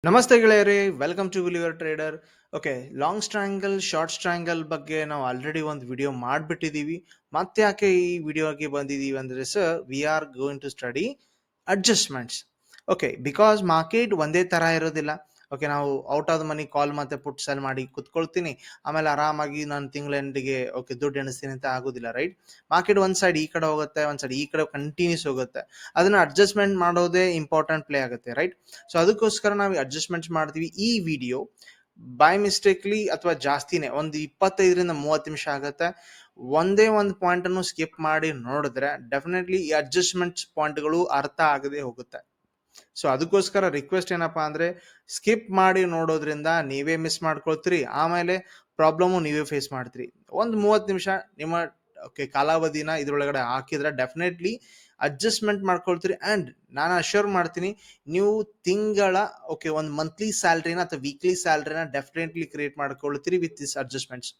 ನಮಸ್ತೆ ಗೆಳೆಯರೇ, welcome to your trader. Okay, long strangle short strangle ಬಗ್ಗೆ ನಾವು ಆಲ್ರೆಡಿ ಒಂದು ವಿಡಿಯೋ ಮಾಡಿಬಿಟ್ಟಿದ್ದೀವಿ. ಮತ್ತೆ ಯಾಕೆ ಈ ವಿಡಿಯೋಗೆ ಬಂದಿದ್ದೀವಿ ಅಂದರೆ, sir, we are going to study adjustments. Okay, because market ಒಂದೇ ಥರ ಇರೋದಿಲ್ಲ. ಓಕೆ, ನಾವು out of the money call ಮತ್ತೆ ಪುಟ್ ಸೆಲ್ ಮಾಡಿ ಕುತ್ಕೊಳ್ತೀನಿ, ಆಮೇಲೆ ಆರಾಮಾಗಿ ನಾನು ತಿಂಗಳ ಎಂಡಿಗೆ ಓಕೆ ದುಡ್ಡು ಎಣಿಸ್ತೀನಿ ಅಂತ ಆಗೋದಿಲ್ಲ, ರೈಟ್? ಮಾರ್ಕೆಟ್ ಒಂದು ಸೈಡ್ ಈ ಕಡೆ ಹೋಗುತ್ತೆ, ಒಂದು ಸೈಡ್ ಈ ಕಡೆ ಕಂಟಿನ್ಯೂಸ್ ಹೋಗುತ್ತೆ. ಅದನ್ನ ಅಡ್ಜಸ್ಟ್ಮೆಂಟ್ ಮಾಡೋದೇ ಇಂಪಾರ್ಟೆಂಟ್ ಪ್ಲೇ ಆಗುತ್ತೆ, ರೈಟ್? ಸೊ ಅದಕ್ಕೋಸ್ಕರ ನಾವು ಅಡ್ಜಸ್ಟ್ಮೆಂಟ್ಸ್ ಮಾಡ್ತೀವಿ. ಈ ವಿಡಿಯೋ ಬೈ ಮಿಸ್ಟೇಕ್ಲಿ ಅಥವಾ ಜಾಸ್ತಿನೇ ಒಂದು 25 ರಿಂದ 30 ನಿಮಿಷ ಆಗುತ್ತೆ. ಒಂದೇ ಒಂದು ಪಾಯಿಂಟ್ ಅನ್ನು ಸ್ಕಿಪ್ ಮಾಡಿ ನೋಡಿದ್ರೆ ಡೆಫಿನೆಟ್ಲಿ ಈ ಅಡ್ಜಸ್ಟ್ಮೆಂಟ್ಸ್ ಪಾಯಿಂಟ್ಗಳು ಅರ್ಥ ಆಗದೆ ಹೋಗುತ್ತೆ. ಸೊ ಅದಕ್ಕೋಸ್ಕರ ರಿಕ್ವೆಸ್ಟ್ ಏನಪ್ಪಾ ಅಂದ್ರೆ, ಸ್ಕಿಪ್ ಮಾಡಿ ನೋಡೋದ್ರಿಂದ ನೀವೇ ಮಿಸ್ ಮಾಡ್ಕೊಳ್ತೀರಿ, ಆಮೇಲೆ ಪ್ರಾಬ್ಲಮ್ ನೀವೇ ಫೇಸ್ ಮಾಡ್ತೀರಿ. ಒಂದು 30 ನಿಮಿಷ ನಿಮ್ಮ ಓಕೆ ಕಾಲಾವಧಿನ ಇದ್ರೊಳಗಡೆ ಹಾಕಿದ್ರೆ ಡೆಫಿನೆಟ್ಲಿ ಅಡ್ಜಸ್ಟ್ಮೆಂಟ್ ಮಾಡ್ಕೊಳ್ತೀರಿ. ಅಂಡ್ ನಾನು ಅಶ್ಯೂರ್ ಮಾಡ್ತೀನಿ, ನೀವು ತಿಂಗಳ ಓಕೆ ಒಂದು ಮಂತ್ಲಿ ಸ್ಯಾಲ್ರಿನ ಅಥವಾ ವೀಕ್ಲಿ ಸ್ಯಾಲ್ರಿನ ಡೆಫಿನೆಟ್ಲಿ ಕ್ರಿಯೇಟ್ ಮಾಡ್ಕೊಳ್ತೀರಿ ವಿತ್ ದಿಸ್ ಅಡ್ಜಸ್ಟ್ಮೆಂಟ್ಸ್.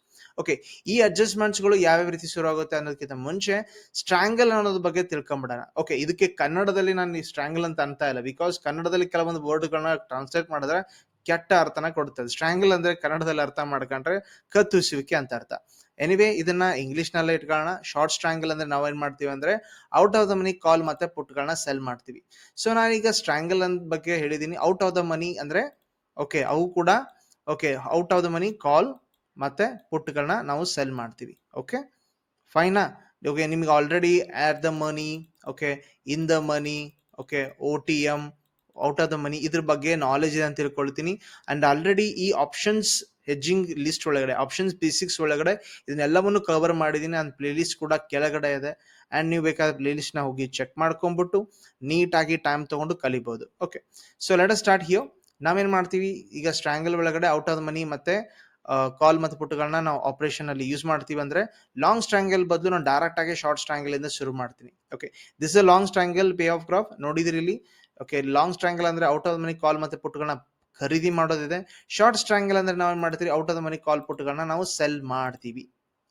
ಓಕೆ, ಈ ಅಡ್ಜಸ್ಟ್ಮೆಂಟ್ಸ್ಗಳು ಯಾವ್ಯಾವ ರೀತಿ ಶುರು ಆಗುತ್ತೆ ಅನ್ನೋದಕ್ಕಿಂತ ಮುಂಚೆ ಸ್ಟ್ರಾಂಗಲ್ ಅನ್ನೋದ್ರ ಬಗ್ಗೆ ತಿಳ್ಕೊಂಬಿಡೋಣ. ಓಕೆ, ಇದಕ್ಕೆ ಕನ್ನಡದಲ್ಲಿ ನಾನು ಈ ಸ್ಟ್ರಾಂಗಲ್ ಅಂತ ಇಲ್ಲ, ಬಿಕಾಸ್ ಕನ್ನಡದಲ್ಲಿ ಕೆಲವೊಂದು ವರ್ಡ್ಗಳನ್ನ ಟ್ರಾನ್ಸ್ಲೇಟ್ ಮಾಡಿದ್ರೆ ಕೆಟ್ಟ ಅರ್ಥನ ಕೊಡುತ್ತದೆ. ಸ್ಟ್ರಾಂಗಲ್ ಅಂದ್ರೆ ಕನ್ನಡದಲ್ಲಿ ಅರ್ಥ ಮಾಡ್ಕೊಂಡ್ರೆ ಕತ್ತರಿಸುವಿಕೆ ಅಂತ ಅರ್ಥ. ಎನಿವೇ, ಇದನ್ನ ಇಂಗ್ಲಿಷ್ ನಲ್ಲೇ ಇಟ್ಕೊಳ್ಳೋಣ. ಶಾರ್ಟ್ ಸ್ಟ್ರಾಂಗಲ್ ಅಂದ್ರೆ ನಾವೇನ್ ಮಾಡ್ತೀವಿ ಅಂದ್ರೆ, out of the money call ಮತ್ತೆ ಪುಟ್ಗಳನ್ನ ಸೆಲ್ ಮಾಡ್ತೀವಿ. ಸೊ ನಾನೀಗ ಸ್ಟ್ರಾಂಗಲ್ ಅಂತ ಬಗ್ಗೆ ಹೇಳಿದೀನಿ. ಔಟ್ ಆಫ್ ದ ಮನಿ ಅಂದ್ರೆ ಓಕೆ ಅವು ಕೂಡ okay out of the money call ಮತ್ತೆ ಪುಟ್ಗಳನ್ನ ನಾವು ಸೆಲ್ ಮಾಡ್ತೀವಿ. ಓಕೆ, ಫೈನಾ? ಓಕೆ, ನಿಮ್ಗೆ already at the money, okay, in the money, okay, OTM, out of the money ಇದ್ರ ಬಗ್ಗೆ ನಾಲೆಜ್ ಇದೆ ಅಂತ ತಿಳ್ಕೊಳ್ತೀನಿ. ಅಂಡ್ ಆಲ್ರೆಡಿ ಈ ಆಪ್ಷನ್ಸ್ ಹೆಜ್ಜಿಂಗ್ ಲಿಸ್ಟ್ ಒಳಗಡೆ, ಆಪ್ಷನ್ಸ್ ಬೇಸಿಕ್ಸ್ ಒಳಗಡೆ ಇದನ್ನೆಲ್ಲವನ್ನು ಕವರ್ ಮಾಡಿದೀನಿ. ನನ್ನ ಪ್ಲೇ ಲಿಸ್ಟ್ ಕೂಡ ಕೆಳಗಡೆ ಇದೆ. ಅಂಡ್ ನೀವು ಬೇಕಾದ ಪ್ಲೇ ಲಿಸ್ಟ್ ನ ಹೋಗಿ ಚೆಕ್ ಮಾಡ್ಕೊಂಡ್ಬಿಟ್ಟು ನೀಟಾಗಿ ಟೈಮ್ ತಗೊಂಡು ಕಲಿಬಹುದು. Okay, so let us start here. ನಾವೇನ್ ಮಾಡ್ತೀವಿ ಈಗ, ಸ್ಟ್ರಾಂಗಲ್ ಒಳಗಡೆ ಔಟ್ ಆಫ್ ದ ಮನಿ ಮತ್ತೆ ಕಾಲ್ ಮತ್ತು ಪುಟ್ಗಳನ್ನ ನಾವು ಆಪರೇಷನ್ ಅಲ್ಲಿ ಯೂಸ್ ಮಾಡ್ತೀವಿ. ಅಂದ್ರೆ ಲಾಂಗ್ ಸ್ಟ್ರಾಂಗಲ್ ಬದಲು ನಾನು ಡೈರೆಕ್ಟ್ ಆಗಿ ಶಾರ್ಟ್ ಸ್ಟ್ರಾಂಗಲ್ ಇಂದ ಶುರು ಮಾಡ್ತೀನಿ. Okay, this is long strangle pay off graph ನೋಡಿದಿರಿ ಇಲ್ಲಿ. ಓಕೆ, ಲಾಂಗ್ ಸ್ಟ್ರಾಂಗಲ್ ಅಂದ್ರೆ out of the money call ಮತ್ತೆ ಪುಟ್ಗಳನ್ನ ಖರೀದಿ ಮಾಡೋದಿದೆ. ಶಾರ್ಟ್ ಸ್ಟ್ರಾಂಗಲ್ ಅಂದ್ರೆ ನಾವೇನ್ ಮಾಡ್ತೀವಿ, out of the money call ಪುಟ್ಗಳನ್ನ ನಾವು ಸೆಲ್ ಮಾಡ್ತೀವಿ.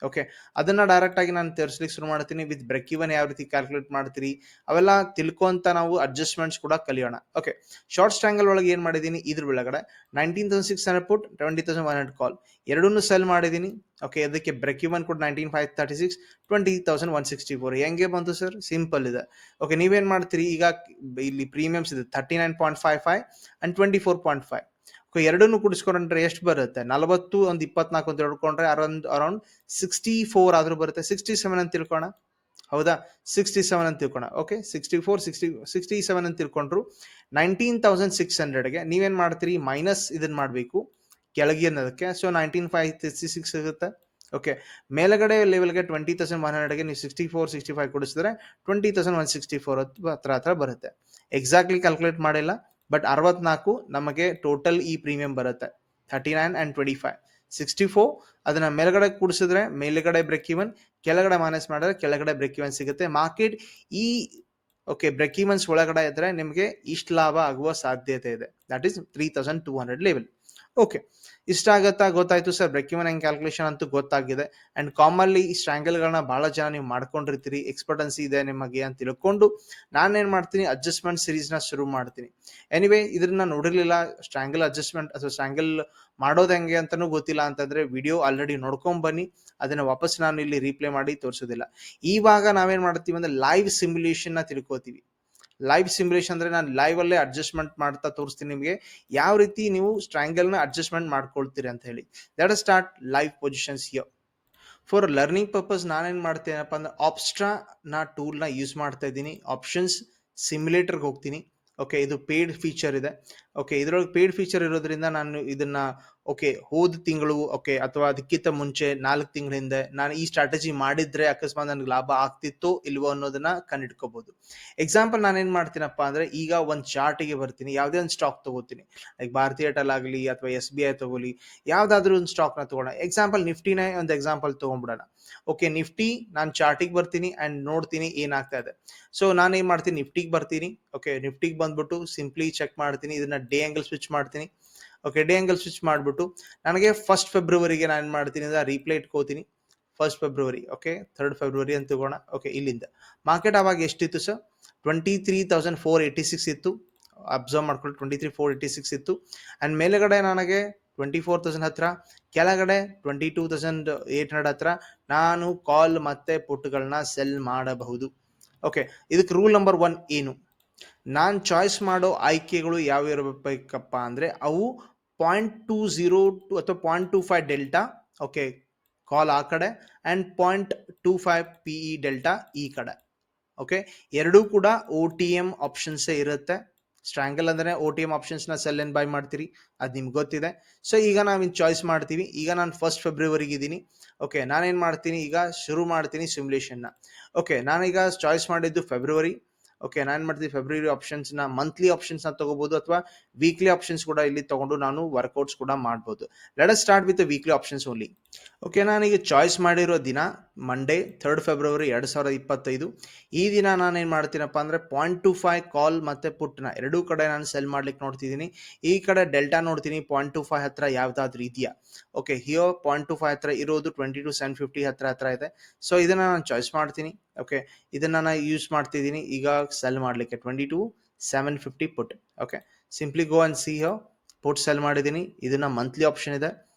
ಓಕೆ, ಅದನ್ನ ಡೈರೆಕ್ಟ್ ಆಗಿ ನಾನು ತೋರಿಸ್ಲಿಕ್ಕೆ ಶುರು ಮಾಡ್ತೀನಿ. ವಿತ್ ಬ್ರೇಕ್ ಇವನ್ ಯಾವ ರೀತಿ ಕ್ಯಾಲ್ಕುಲೇಟ್ ಮಾಡ್ತೀರಿ ಅವೆಲ್ಲ ತಿಳ್ಕೊಂತ ನಾವು ಅಡ್ಜಸ್ಟ್ಮೆಂಟ್ಸ್ ಕೂಡ ಕಲಿಯೋಣ. ಓಕೆ, ಶಾರ್ಟ್ ಸ್ಟ್ರಾಂಗಲ್ ಒಳಗೆ ಏನ್ ಮಾಡಿದೀನಿ, ಇದ್ರ ಒಳಗಡೆ 19,600 ಪುಟ್, 20,100 ಕಾಲ್ ಎರಡನ್ನೂ ಸೆಲ್ ಮಾಡಿದೀನಿ. ಓಕೆ, ಅದಕ್ಕೆ ಬ್ರೇಕ್ ಇವನ್ ಕೂಡ 19,536, 20,164. ಹೆಂಗೆ ಬಂತು ಸರ್? ಸಿಂಪಲ್ ಇದೆ. ಓಕೆ, ನೀವೇನ್ ಮಾಡ್ತೀರಿ ಈಗ, ಇಲ್ಲಿ ಪ್ರೀಮಿಯಮ್ಸ್ ಇದೆ 39.55 ಅಂಡ್ 24.5. ಎರಡನ್ನು ಕೂಡಿಸ್ಕೊಂಡ್ರೆ ಎಷ್ಟು ಬರುತ್ತೆ? 40 ಒಂದು 24 ಅಂತ ಹೇಳ್ಕೊಂಡ್ರೆ ಅರೌಂಡ್ 64 ಆದ್ರೂ ಬರುತ್ತೆ. 67 ಅಂತ ತಿಳ್ಕೋಣ, ಹೌದಾ? 67 ಅಂತ ತಿಳ್ಕೋಣ. ಓಕೆ, 67 ಅಂತ ತಿಳ್ಕೊಂಡ್ರು 19,600ಗೆ ನೀವೇನ್ ಮಾಡ್ತೀರಿ, ಮೈನಸ್ ಇದನ್ನ ಮಾಡ್ಬೇಕು ಕೆಳಗಿನದಕ್ಕೆ. ಸೊ 19,536 ಸಿಗುತ್ತೆ. ಓಕೆ, ಮೇಲಗಡೆ ಲೆವೆಲ್ಗೆ 20,100ಗೆ ನೀವು 64 65 ಕೊಡಿಸಿದ್ರೆ 20,164 ಹತ್ರ ಬರುತ್ತೆ. ಎಕ್ಸಾಕ್ಟ್ಲಿ ಕ್ಯಾಲ್ಕುಲೇಟ್ ಮಾಡಿಲ್ಲ, ಬಟ್ 64 ನಮಗೆ ಟೋಟಲ್ ಈ ಪ್ರೀಮಿಯಂ ಬರುತ್ತೆ. 39 ಅಂಡ್ 25, 64 ಅದನ್ನ ಮೇಲ್ಗಡೆ ಕೂಡಿಸಿದ್ರೆ ಮೇಲ್ಗಡೆ ಬ್ರೇಕ್ ಇವನ್, ಕೆಳಗಡೆ ಮೈನಸ್ ಮಾಡಿದ್ರೆ ಕೆಳಗಡೆ ಬ್ರೇಕ್ ಇವನ್ ಸಿಗುತ್ತೆ. ಮಾರ್ಕೆಟ್ ಈ ಓಕೆ ಬ್ರೇಕ್ ಇವನ್ಸ್ ಒಳಗಡೆ ಇದ್ರೆ ನಿಮಗೆ ಇಷ್ಟು ಲಾಭ ಆಗುವ ಸಾಧ್ಯತೆ ಇದೆ. That is 3,200 level. ಓಕೆ, ಇಷ್ಟ ಆಗತ್ತಾ? ಗೊತ್ತಾಯ್ತು ಸರ್, ಬ್ರೇಕ್ ಇವನ್ ಹೆಂಗ್ ಕ್ಯಾಲ್ಕುಲೇಷನ್ ಅಂತೂ ಗೊತ್ತಾಗಿದೆ. ಅಂಡ್ ಕಾಮನ್ಲಿ ಈ ಸ್ಟ್ರಾಂಗಲ್ ಗಳನ್ನ ಬಹಳ ಜನ ನೀವು ಮಾಡ್ಕೊಂಡಿರ್ತೀರಿ, ಎಕ್ಸ್ಪರ್ಟೆನ್ಸಿ ಇದೆ ನಿಮಗೆ ಅಂತ ತಿಳ್ಕೊಂಡು ನಾನೇನ್ ಮಾಡ್ತೀನಿ, ಅಡ್ಜಸ್ಟ್ಮೆಂಟ್ ಸೀರೀಸ್ ನ ಶುರು ಮಾಡ್ತೀನಿ. ಎನಿವೇ, ಇದನ್ನ ನೋಡಿರ್ಲಿಲ್ಲ, ಸ್ಟ್ರಾಂಗಲ್ ಅಡ್ಜಸ್ಟ್ಮೆಂಟ್ ಅಥವಾ ಸ್ಟ್ರಾಂಗಲ್ ಮಾಡೋದು ಹೆಂಗೆ ಅಂತಾನೂ ಗೊತ್ತಿಲ್ಲ ಅಂತಂದ್ರೆ ವಿಡಿಯೋ ಆಲ್ರೆಡಿ ನೋಡ್ಕೊಂಡ್ ಬನ್ನಿ. ಅದನ್ನ ವಾಪಸ್ ನಾನು ಇಲ್ಲಿ ರೀಪ್ಲೇ ಮಾಡಿ ತೋರಿಸೋದಿಲ್ಲ. ಇವಾಗ ನಾವೇನ್ ಮಾಡ್ತೀವಿ ಅಂದ್ರೆ ಲೈವ್ ಸಿಮ್ಯುಲೇಷನ್ ನ ತಿಳ್ಕೊತೀವಿ. ಲೈವ್ ಸಿಮ್ಯುಲೇಷನ್ ಅಂದ್ರೆ ನಾನು ಲೈವ್ ಅಲ್ಲೇ ಅಡ್ಜಸ್ಟ್ಮೆಂಟ್ ಮಾಡ್ತಾ ತೋರಿಸ್ತೀನಿ ನಿಮಗೆ ಯಾವ ರೀತಿ ನೀವು ಸ್ಟ್ರಾಂಗಲ್ ನ ಅಡ್ಜಸ್ಟ್ಮೆಂಟ್ ಮಾಡ್ಕೊಳ್ತೀರಿ ಅಂತ ಹೇಳಿ. Let us start live positions here. For learning purpose ನಾನೇನ್ ಮಾಡ್ತೇನಪ್ಪ ಅಂದ್ರೆ ಆಪ್ಸ್ಟ್ರಾ ಟೂಲ್ ನ ಯೂಸ್ ಮಾಡ್ತಾ ಇದ್ದೀನಿ. ಆಪ್ಷನ್ಸ್ ಸಿಮ್ಯುಲೇಟರ್ಗೆ ಹೋಗ್ತೀನಿ. ಓಕೆ, ಇದು ಪೇಡ್ ಫೀಚರ್ ಇದೆ. ಓಕೆ, ಇದರೊಳಗೆ ಪೇಡ್ ಫೀಚರ್ ಇರೋದ್ರಿಂದ ನಾನು ಇದನ್ನ ಓಕೆ ಹೋದ ತಿಂಗಳು ಓಕೆ ಅಥವಾ ಅದಕ್ಕಿಂತ ಮುಂಚೆ 4 ತಿಂಗಳ ಹಿಂದೆ ನಾನು ಈ ಸ್ಟ್ರಾಟಜಿ ಮಾಡಿದ್ರೆ ಅಕಸ್ಮಾತ್ ನನಗೆ ಲಾಭ ಆಗ್ತಿತ್ತೋ ಇಲ್ವೋ ಅನ್ನೋದನ್ನ ಕಂಡಿಡ್ಕೋಬಹುದು. ಎಕ್ಸಾಂಪಲ್ ನಾನೇನ್ ಮಾಡ್ತೀನಪ್ಪ ಅಂದ್ರೆ, ಈಗ ಒಂದು ಚಾರ್ಟಿಗೆ ಬರ್ತೀನಿ, ಯಾವುದೇ ಒಂದು ಸ್ಟಾಕ್ ತಗೋತೀನಿ, ಲೈಕ್ ಭಾರತೀಯ ಏರ್ಟೆಲ್ ಆಗಲಿ ಅಥವಾ SBI ತಗೊಳ್ಳಿ, ಯಾವ್ದಾದ್ರು ಒಂದು ಸ್ಟಾಕ್ ನ ತಗೋಣ. ಎಕ್ಸಾಂಪಲ್ ನಿಫ್ಟಿನೇ ಒಂದು ಎಕ್ಸಾಂಪಲ್ ತಗೊಂಡ್ಬಿಡೋಣ. ಓಕೆ, ನಿಫ್ಟಿ ನಾನು ಚಾರ್ಟಿಗೆ ಬರ್ತೀನಿ ಅಂಡ್ ನೋಡ್ತೀನಿ ಏನಾಗ್ತಾ ಇದೆ. ಸೊ ನಾನು ಏನ್ ಮಾಡ್ತೀನಿ, ನಿಫ್ಟಿಗೆ ಬರ್ತೀನಿ. ಓಕೆ, ನಿಫ್ಟಿಗೆ ಬಂದ್ಬಿಟ್ಟು ಸಿಂಪ್ಲಿ ಚೆಕ್ ಮಾಡ್ತೀನಿ, ಇದನ್ನ ಡೇ ಆಂಗಲ್ ಸ್ವಿಚ್ ಮಾಡ್ತೀನಿ. ಓಕೆ, ಡೇ ಆಂಗಲ್ ಸ್ವಿಚ್ ಮಾಡ್ಬಿಟ್ಟು ನನಗೆ 1 ಫೆಬ್ರವರಿಗೆ ನಾನು ಏನ್ ಮಾಡ್ತೀನಿ ಅಂದ್ರೆ ರೀಪ್ಲೇ ಇಟ್ಕೋತೀನಿ. 1 ಫೆಬ್ರವರಿ, ಓಕೆ 3 ಫೆಬ್ರವರಿ ಅಂತ ತಗೋಣ. ಓಕೆ, ಇಲ್ಲಿಂದ ಮಾರ್ಕೆಟ್ ಅವಾಗ ಎಷ್ಟಿತ್ತು ಸರ್? 23,486 ಇತ್ತು. ಅಬ್ಸರ್ವ್ ಮಾಡ್ಕೊಳ್ಳಿ 23,486 ಇತ್ತು. ಆ್ಯಂಡ್ ಮೇಲೆಗಡೆ ನನಗೆ 24,000 ಹತ್ರ, ಕೆಳಗಡೆ 22,800 ಹತ್ರ ನಾನು ಕಾಲ್ ಮತ್ತು ಪುಟ್ಗಳನ್ನ ಸೆಲ್ ಮಾಡಬಹುದು. ಓಕೆ, ಇದಕ್ಕೆ ರೂಲ್ ನಂಬರ್ 1 ಏನು, ನಾನು ಚಾಯ್ಸ್ ಮಾಡೋ ಆಯ್ಕೆಗಳು ಯಾವ ಇರಬೇಕಪ್ಪ ಅಂದರೆ ಅವು 0.20 ಅಥವಾ 0.25 ಡೆಲ್ಟಾ, ಓಕೆ, ಕಾಲ್ ಆ ಕಡೆ, ಆ್ಯಂಡ್ 0.25 ಪಿ ಇ ಡೆಲ್ಟಾ ಈ ಕಡೆ. ಓಕೆ, ಎರಡೂ ಕೂಡ ಒ ಟಿ ಎಮ್ ಆಪ್ಷನ್ಸೇ ಇರುತ್ತೆ. ಸ್ಟ್ರ್ಯಾಂಗಲ್ ಅಂದರೆ ಒ ಟಿ ಎಮ್ ಆಪ್ಷನ್ಸ್ನ ಸೆಲ್ ಆ್ಯಂಡ್ ಬೈ ಮಾಡ್ತೀರಿ, ಅದು ನಿಮ್ಗೆ ಗೊತ್ತಿದೆ. ಸೊ ಈಗ ನಾವಿನ್ನು ಚಾಯ್ಸ್ ಮಾಡ್ತೀವಿ. ಈಗ ನಾನು 1 ಫೆಬ್ರವರಿಗೆ ಇದ್ದೀನಿ. ಓಕೆ, ನಾನೇನು ಮಾಡ್ತೀನಿ, ಈಗ ಶುರು ಮಾಡ್ತೀನಿ ಸಿಮ್ಯುಲೇಷನ್ನ. ಓಕೆ, ನಾನೀಗ ಚಾಯ್ಸ್ ಮಾಡಿದ್ದು ಫೆಬ್ರವರಿ. ಓಕೆ, ನಾನು ಮಾಡ್ತೀನಿ ಫೆಬ್ರವರಿ ಆಪ್ಷನ್ಸ್ನ, ಮಂತ್ಲಿ ಆಪ್ಷನ್ಸ್ನ ತೊಗೋಬೋದು ಅಥವಾ ವೀಕ್ಲಿ ಆಪ್ಷನ್ಸ್ ಕೂಡ ಇಲ್ಲಿ ತೊಗೊಂಡು ನಾನು ವರ್ಕೌಟ್ಸ್ ಕೂಡ ಮಾಡ್ಬೋದು. Let us start with weekly options only. Okay, ನಾನೀಗ ಚಾಯ್ಸ್ ಮಾಡಿರೋ ದಿನ ಮಂಡೇ 3 ಫೆಬ್ರವರಿ 2025. ಈ ದಿನ ನಾನೇನು ಮಾಡ್ತೀನಪ್ಪ ಅಂದರೆ 0.25 ಕಾಲ್ ಮತ್ತು ಪುಟ್ನ ಎರಡೂ ಕಡೆ ನಾನು ಸೆಲ್ ಮಾಡ್ಲಿಕ್ಕೆ ನೋಡ್ತಿದ್ದೀನಿ. ಈ ಕಡೆ ಡೆಲ್ಟಾ ನೋಡ್ತೀನಿ 0.25 ಹತ್ರ ಯಾವುದಾದ್ರೂ ಇದೆಯಾ. ಓಕೆ, ಹಿಯೋ 0.25 ಹತ್ರ ಇರೋದು 22,750 ಹತ್ರ ಇದೆ. ಸೊ ಇದನ್ನು ನಾನು ಚಾಯ್ಸ್ ಮಾಡ್ತೀನಿ. ಓಕೆ, ಇದನ್ನು ನಾನು ಯೂಸ್ ಮಾಡ್ತಿದ್ದೀನಿ ಈಗ ಸೆಲ್ ಮಾಡಲಿಕ್ಕೆ 22,750 put. Okay, simply go and see here put sell ಮಾಡಿದ್ದೀನಿ. ಇದನ್ನು ಮಂತ್ಲಿ ಆಪ್ಷನ್ ಇದೆ,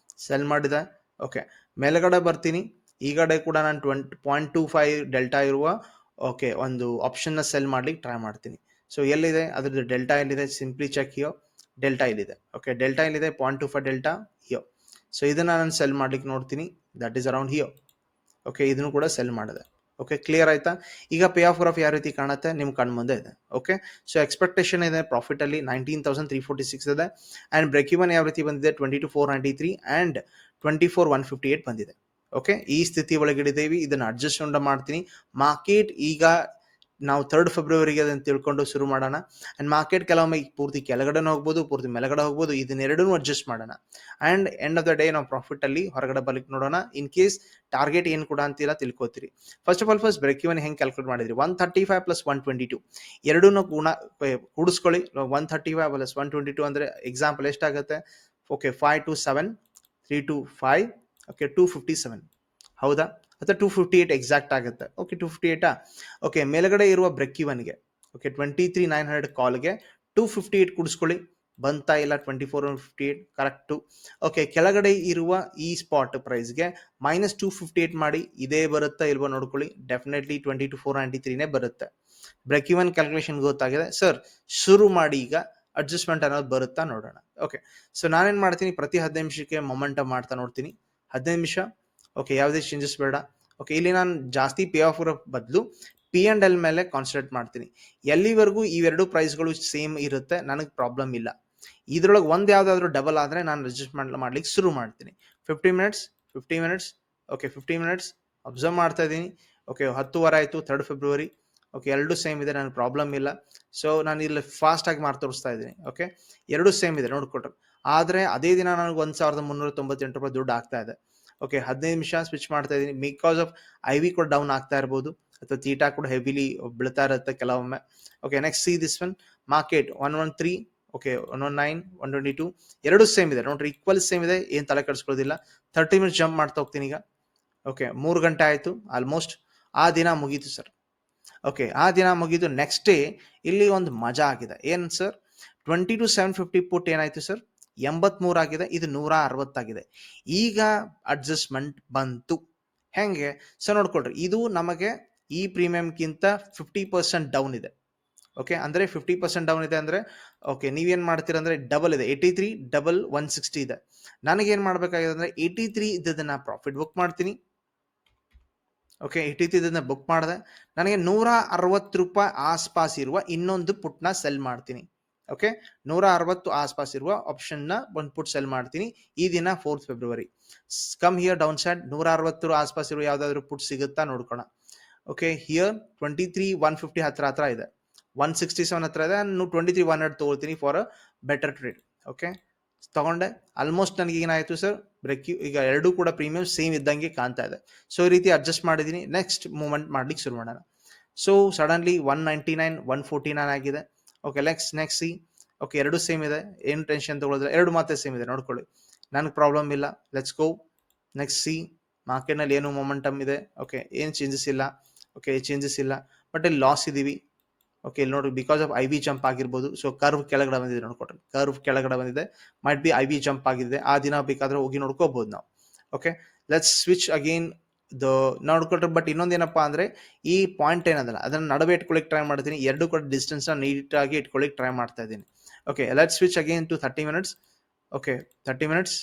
ಸೆಲ್ ಮಾಡಿದೆ. ಓಕೆ, ಮೇಲ್ಗಡೆ ಬರ್ತೀನಿ. ಈ ಕಡೆ ಕೂಡ ನಾನು 0.25 ಡೆಲ್ಟಾ ಇರುವ ಓಕೆ ಒಂದು ಆಪ್ಷನ್ನ ಸೆಲ್ ಮಾಡ್ಲಿಕ್ಕೆ ಟ್ರೈ ಮಾಡ್ತೀನಿ. ಸೊ ಎಲ್ಲಿದೆ ಅದ್ರದ್ದು ಡೆಲ್ಟಾ ಎಲ್ಲಿದೆ, ಸಿಂಪ್ಲಿ ಚೆಕ್ ಹಿಯೋ, ಡೆಲ್ಟಾ ಇಲ್ಲಿದೆ. ಓಕೆ, ಡೆಲ್ಟಾ ಇಲ್ಲಿದೆ 0.25 ಡೆಲ್ಟಾ ಹಿಯೋ. ಸೊ ಇದನ್ನು ನಾನು ಸೆಲ್ ಮಾಡ್ಲಿಕ್ಕೆ ನೋಡ್ತೀನಿ, ದಟ್ ಈಸ್ ಅರೌಂಡ್ ಹಿಯೋ. ಓಕೆ, ಇದನ್ನು ಕೂಡ ಸೆಲ್ ಮಾಡಿದೆ. ಓಕೆ, ಕ್ಲಿಯರ್ ಆಯ್ತಾ. ಈಗ ಪೇ ಆಫ್ ಗ್ರಾಫ್ ಯಾವ ರೀತಿ ಕಾಣುತ್ತೆ ನಿಮ್ಮ ಕಣ್ಮುಂದೆ ಇದೆ. ಓಕೆ, ಸೊ ಎಕ್ಸ್ಪೆಕ್ಟೇಷನ್ ಇದೆ ಪ್ರಾಫಿಟಲ್ಲಿ 19,346 ಇದೆ. ಆ್ಯಂಡ್ ಬ್ರೇಕ್ ಇವನ್ ಯಾವ ರೀತಿ ಬಂದಿದೆ 22,493 ಆ್ಯಂಡ್ 24,158 ಬಂದಿದೆ. ಓಕೆ, ಈ ಸ್ಥಿತಿ ಒಳಗಿಡಿದ್ದೀವಿ. ಇದನ್ನು ಅಡ್ಜಸ್ಟ್ಮೆಂಟ್ ಮಾಡ್ತೀನಿ. ಮಾರ್ಕೆಟ್ ಈಗ ನಾವು 3 ಫೆಬ್ರವರಿಗೆ ಅದನ್ನು ತಿಳ್ಕೊಂಡು ಶುರು ಮಾಡೋಣ. ಆ್ಯಂಡ್ ಮಾರ್ಕೆಟ್ ಕೆಲವೊಮ್ಮೆ ಪೂರ್ತಿ ಕೆಳಗಡೆನೂ ಹೋಗ್ಬೋದು, ಪೂರ್ತಿ ಮೇಲ್ಗಡೆ ಹೋಗ್ಬೋದು. ಇದನ್ನೆರಡೂ ಅಡ್ಜಸ್ಟ್ ಮಾಡೋಣ. And end of the day ನಾವು ಪ್ರಾಫಿಟಲ್ಲಿ ಹೊರಗಡೆ ಬರ್ಲಿಕ್ಕೆ ನೋಡೋಣ. ಇನ್ ಕೇಸ್ ಟಾರ್ಗೆಟ್ ಏನು ಕೂಡ ಅಂತೀರ ತಿಳ್ಕೊತೀರಿ. First of all break even ಹೆಂಗೆ ಕ್ಯಾಲ್ಕುಲೇಟ್ ಮಾಡಿದ್ರಿ, 135 ಪ್ಲಸ್ 122 ಎರಡೂ ಕೂಡಿಸ್ಕೊಳ್ಳಿ. 135 ಪ್ಲಸ್ 122 ಅಂದರೆ ಎಕ್ಸಾಂಪಲ್ ಎಷ್ಟಾಗುತ್ತೆ. ಓಕೆ, 5 to 7 3 to 5 ಓಕೆ 257 ಹೌದಾ, ಅಥವಾ 258 ಎಕ್ಸಾಕ್ಟ್ ಆಗುತ್ತೆ. ಓಕೆ, 258. ಓಕೆ, ಮೇಲ್ಗಡೆ ಇರುವ ಬ್ರೇಕ್ ಇವನ್ಗೆ ಓಕೆ 23,900 ಕಾಲ್ಗೆ 258 ಕೂಡಿಸ್ಕೊಳ್ಳಿ. ಬಂತಾ ಇಲ್ಲ 24,158 ಕರೆಕ್ಟು. ಓಕೆ, ಕೆಳಗಡೆ ಇರುವ ಈ ಸ್ಪಾಟ್ ಪ್ರೈಸ್ಗೆ -258 ಮಾಡಿ, ಇದೇ ಬರುತ್ತಾ ಇಲ್ವೋ ನೋಡ್ಕೊಳ್ಳಿ. ಡೆಫಿನೆಟ್ಲಿ 22,493ನೇ ಬರುತ್ತೆ. ಬ್ರೇಕ್ ಇವನ್ ಕ್ಯಾಲ್ಕುಲೇಷನ್ ಗೊತ್ತಾಗಿದೆ ಸರ್, ಶುರು ಮಾಡಿ. ಈಗ ಅಡ್ಜಸ್ಟ್ಮೆಂಟ್ ಅನ್ನೋದು ಬರುತ್ತಾ ನೋಡೋಣ. ಓಕೆ, ಸೊ ನಾನೇನು ಮಾಡ್ತೀನಿ, ಪ್ರತಿ 15 ನಿಮಿಷಕ್ಕೆ ಮೊಮೆಂಟಮ್ ಮಾಡ್ತಾ ನೋಡ್ತೀನಿ. 15 ನಿಮಿಷ ಓಕೆ, ಯಾವುದೇ ಚೇಂಜಸ್ ಬೇಡ. ಓಕೆ, ಇಲ್ಲಿ ನಾನು ಜಾಸ್ತಿ ಪೇ ಆಫ್ ಬದಲು ಪಿ ಆ್ಯಂಡ್ ಎಲ್ ಮೇಲೆ ಕಾನ್ಸಂಟ್ರೇಟ್ ಮಾಡ್ತೀನಿ. ಎಲ್ಲಿವರೆಗೂ ಇವೆರಡು ಪ್ರೈಸ್ಗಳು ಸೇಮ್ ಇರುತ್ತೆ ನನಗೆ ಪ್ರಾಬ್ಲಮ್ ಇಲ್ಲ. ಇದರೊಳಗೆ ಒಂದು ಯಾವುದಾದ್ರೂ ಡಬಲ್ ಆದರೆ ನಾನು ಅಡ್ಜಸ್ಟ್ಮೆಂಟ್ ಮಾಡ್ಲಿಕ್ಕೆ ಶುರು ಮಾಡ್ತೀನಿ. 50 minutes 50 minutes okay 50 minutes observe ಮಾಡ್ತಾ ಇದ್ದೀನಿ. ಓಕೆ, 10:15 ಆಯಿತು 3 ಫೆಬ್ರವರಿ. ಓಕೆ, ಎರಡೂ ಸೇಮ್ ಇದೆ, ನನಗೆ ಪ್ರಾಬ್ಲಮ್ ಇಲ್ಲ. ಸೊ ನಾನು ಇಲ್ಲಿ ಫಾಸ್ಟಾಗಿ ಮಾರ್ಕ್ ತೋರಿಸ್ತಾ ಇದ್ದೀನಿ. ಓಕೆ, ಎರಡೂ ಸೇಮ್ ಇದೆ ನೋಡ್ಕೊಟ್ರೆ. ಆದರೆ ಅದೇ ದಿನ ನನಗೆ 1,398 ರೂಪಾಯಿ ದುಡ್ಡು ಆಗ್ತಾ ಇದೆ. ಓಕೆ, 15 ನಿಮಿಷ ಸ್ವಿಚ್ ಮಾಡ್ತಾ ಇದ್ದೀನಿ. ಬಿಕಾಸ್ ಆಫ್ ಐ ವಿ ಕೂಡ ಡೌನ್ ಆಗ್ತಾ ಇರ್ಬೋದು, ಅಥವಾ ತೀಟಾ ಕೂಡ ಹೆವಿಲಿ ಬೀಳ್ತಾ ಇರುತ್ತೆ ಕೆಲವೊಮ್ಮೆ. Okay, next C this one market 113 okay 119 122 ಎರಡೂ ಸೇಮ್ ಇದೆ ನೋಡ್ರಿ, ಈಕ್ವಲ್ ಸೇಮ್ ಇದೆ, ಏನು ತಲೆ ಕೆಡಿಸ್ಕೊಳ್ಳೋದಿಲ್ಲ. 30 ಮಿನಿಟ್ಸ್ ಜಂಪ್ ಮಾಡ್ತಾ ಹೋಗ್ತೀನಿ ಈಗ. ಓಕೆ, 3 ಗಂಟೆ ಆಯಿತು ಆಲ್ಮೋಸ್ಟ್. ಆ ದಿನ ಮುಗೀತು ಸರ್. ಓಕೆ, ಆ ದಿನ ಮುಗಿದು ನೆಕ್ಸ್ಟ್ ಡೇ ಇಲ್ಲಿ ಒಂದು ಮಜಾ ಆಗಿದೆ. ಏನು ಸರ್, 22,750 ಪುಟ್ ಏನಾಯಿತು ಸರ್, 83 ಆಗಿದೆ. ಇದು 160 ಆಗಿದೆ. ಈಗ ಅಡ್ಜಸ್ಟ್ಮೆಂಟ್ ಬಂತು. ಹೆಂಗೆ ಸೊ ನೋಡ್ಕೊಳ್ರಿ, ಇದು ನಮಗೆ ಈ ಪ್ರೀಮಿಯಮ್ಗಿಂತ 50% ಡೌನ್ ಇದೆ. ಓಕೆ, ಅಂದರೆ 50% ಡೌನ್ ಇದೆ ಅಂದರೆ ಓಕೆ, ನೀವೇನು ಮಾಡ್ತೀರ ಅಂದರೆ ಡಬಲ್ ಇದೆ, 83 ಡಬಲ್ 160 ಇದೆ. ನನಗೇನು ಮಾಡಬೇಕಾಗಿದೆ ಅಂದರೆ 83 ಇದ್ದದನ್ನು ಪ್ರಾಫಿಟ್ ಬುಕ್ ಮಾಡ್ತೀನಿ. ಓಕೆ, 83 ಇದನ್ನು ಬುಕ್ ಮಾಡಿದೆ. ನನಗೆ 160 ರೂಪಾಯಿ ಆಸ್ಪಾಸ್ ಇರುವ ಇನ್ನೊಂದು ಪುಟ್ನ ಸೆಲ್ ಮಾಡ್ತೀನಿ. ಓಕೆ, 160 ಆಸ್ಪಾಸ್ ಇರುವ ಆಪ್ಷನ್ನ ಒಂದು ಪುಟ್ ಸೆಲ್ ಮಾಡ್ತೀನಿ. ಈ ದಿನ 4 February. Come here down side 160 ಆಸ್ಪಾಸ್ ಇರುವ ಯಾವುದಾದ್ರೂ ಪುಟ್ ಸಿಗುತ್ತಾ ನೋಡ್ಕೋಣ. ಓಕೆ, ಹಿಯರ್ 23,150 ಹತ್ರ ಇದೆ, 167 ಹತ್ರ ಇದೆ. ನಾನು 23,100 ತೊಗೊಳ್ತೀನಿ for a better trade. Okay, ತಗೊಂಡೆ. ಆಲ್ಮೋಸ್ಟ್ ನನಗೆ ಏನಾಯಿತು ಸರ್, ಬ್ರೇಕ್ ಈಗ ಎರಡೂ ಕೂಡ ಪ್ರೀಮಿಯಂ ಸೇಮ್ ಇದ್ದಂಗೆ ಕಾಣ್ತಾ ಇದೆ. ಸೊ ಈ ರೀತಿ ಅಡ್ಜಸ್ಟ್ ಮಾಡಿದ್ದೀನಿ. ನೆಕ್ಸ್ಟ್ ಮೂವ್ಮೆಂಟ್ ಮಾಡ್ಲಿಕ್ಕೆ ಶುರು ಮಾಡೋಣ. ಸೊ ಸಡನ್ಲಿ 199 149 ಆಗಿದೆ. Okay, next C. ಓಕೆ, ಎರಡು ಸೇಮ್ ಇದೆ, ಏನು ಟೆನ್ಷನ್ ತೊಗೊಳ್ಳೋದಿಲ್ಲ, ಎರಡು ಮಾತ್ರ ಸೇಮ್ ಇದೆ ನೋಡ್ಕೊಳ್ಳಿ, ನನಗೆ ಪ್ರಾಬ್ಲಮ್ ಇಲ್ಲ. Let's go next see. ಮಾರ್ಕೆಟ್ನಲ್ಲಿ ಏನು ಮೊಮೆಂಟಮ್ ಇದೆ. ಓಕೆ, ಏನು ಚೇಂಜಸ್ ಇಲ್ಲ. ಓಕೆ, ಚೇಂಜಸ್ ಇಲ್ಲ, ಬಟ್ ಇಲ್ಲಿ ಲಾಸ್ ಇದ್ದೀವಿ. ಓಕೆ, ಇಲ್ಲಿ ನೋಡಿ because of I V jump ಆಗಿರ್ಬೋದು. ಸೊ ಕರ್ವ್ ಕೆಳಗಡೆ ಬಂದಿದೆ ನೋಡ್ಕೊಟ್ರಿ, ಕರ್ವ್ ಕೆಳಗಡೆ ಬಂದಿದೆ, might be I V jump ಆಗಿದೆ. ಆ ದಿನ ಬೇಕಾದ್ರೆ ಹೋಗಿ ನೋಡ್ಕೋಬಹುದು ನಾವು. Okay, let's switch again the ನೋಡ್ಕೊಟ್ರೆ. ಬಟ್ ಇನ್ನೊಂದೇನಪ್ಪಾ ಅಂದ್ರೆ ಈ ಪಾಯಿಂಟ್ ಏನದಲ್ಲ ಅದನ್ನ ನಡುವೆ ಇಟ್ಕೊಳ್ಳಿಕ್ ಟ್ರೈ ಮಾಡ್ತೀನಿ. ಎರಡು ಕೂಡ ಡಿಸ್ಟೆನ್ಸ್ ನ ನೀಟಾಗಿ ಇಟ್ಕೊಳ್ಳಿಕ್ ಟ್ರೈ ಮಾಡ್ತಾ ಇದ್ದೀನಿ. Okay, let's switch again to 30 minutes. Okay, 30 minutes.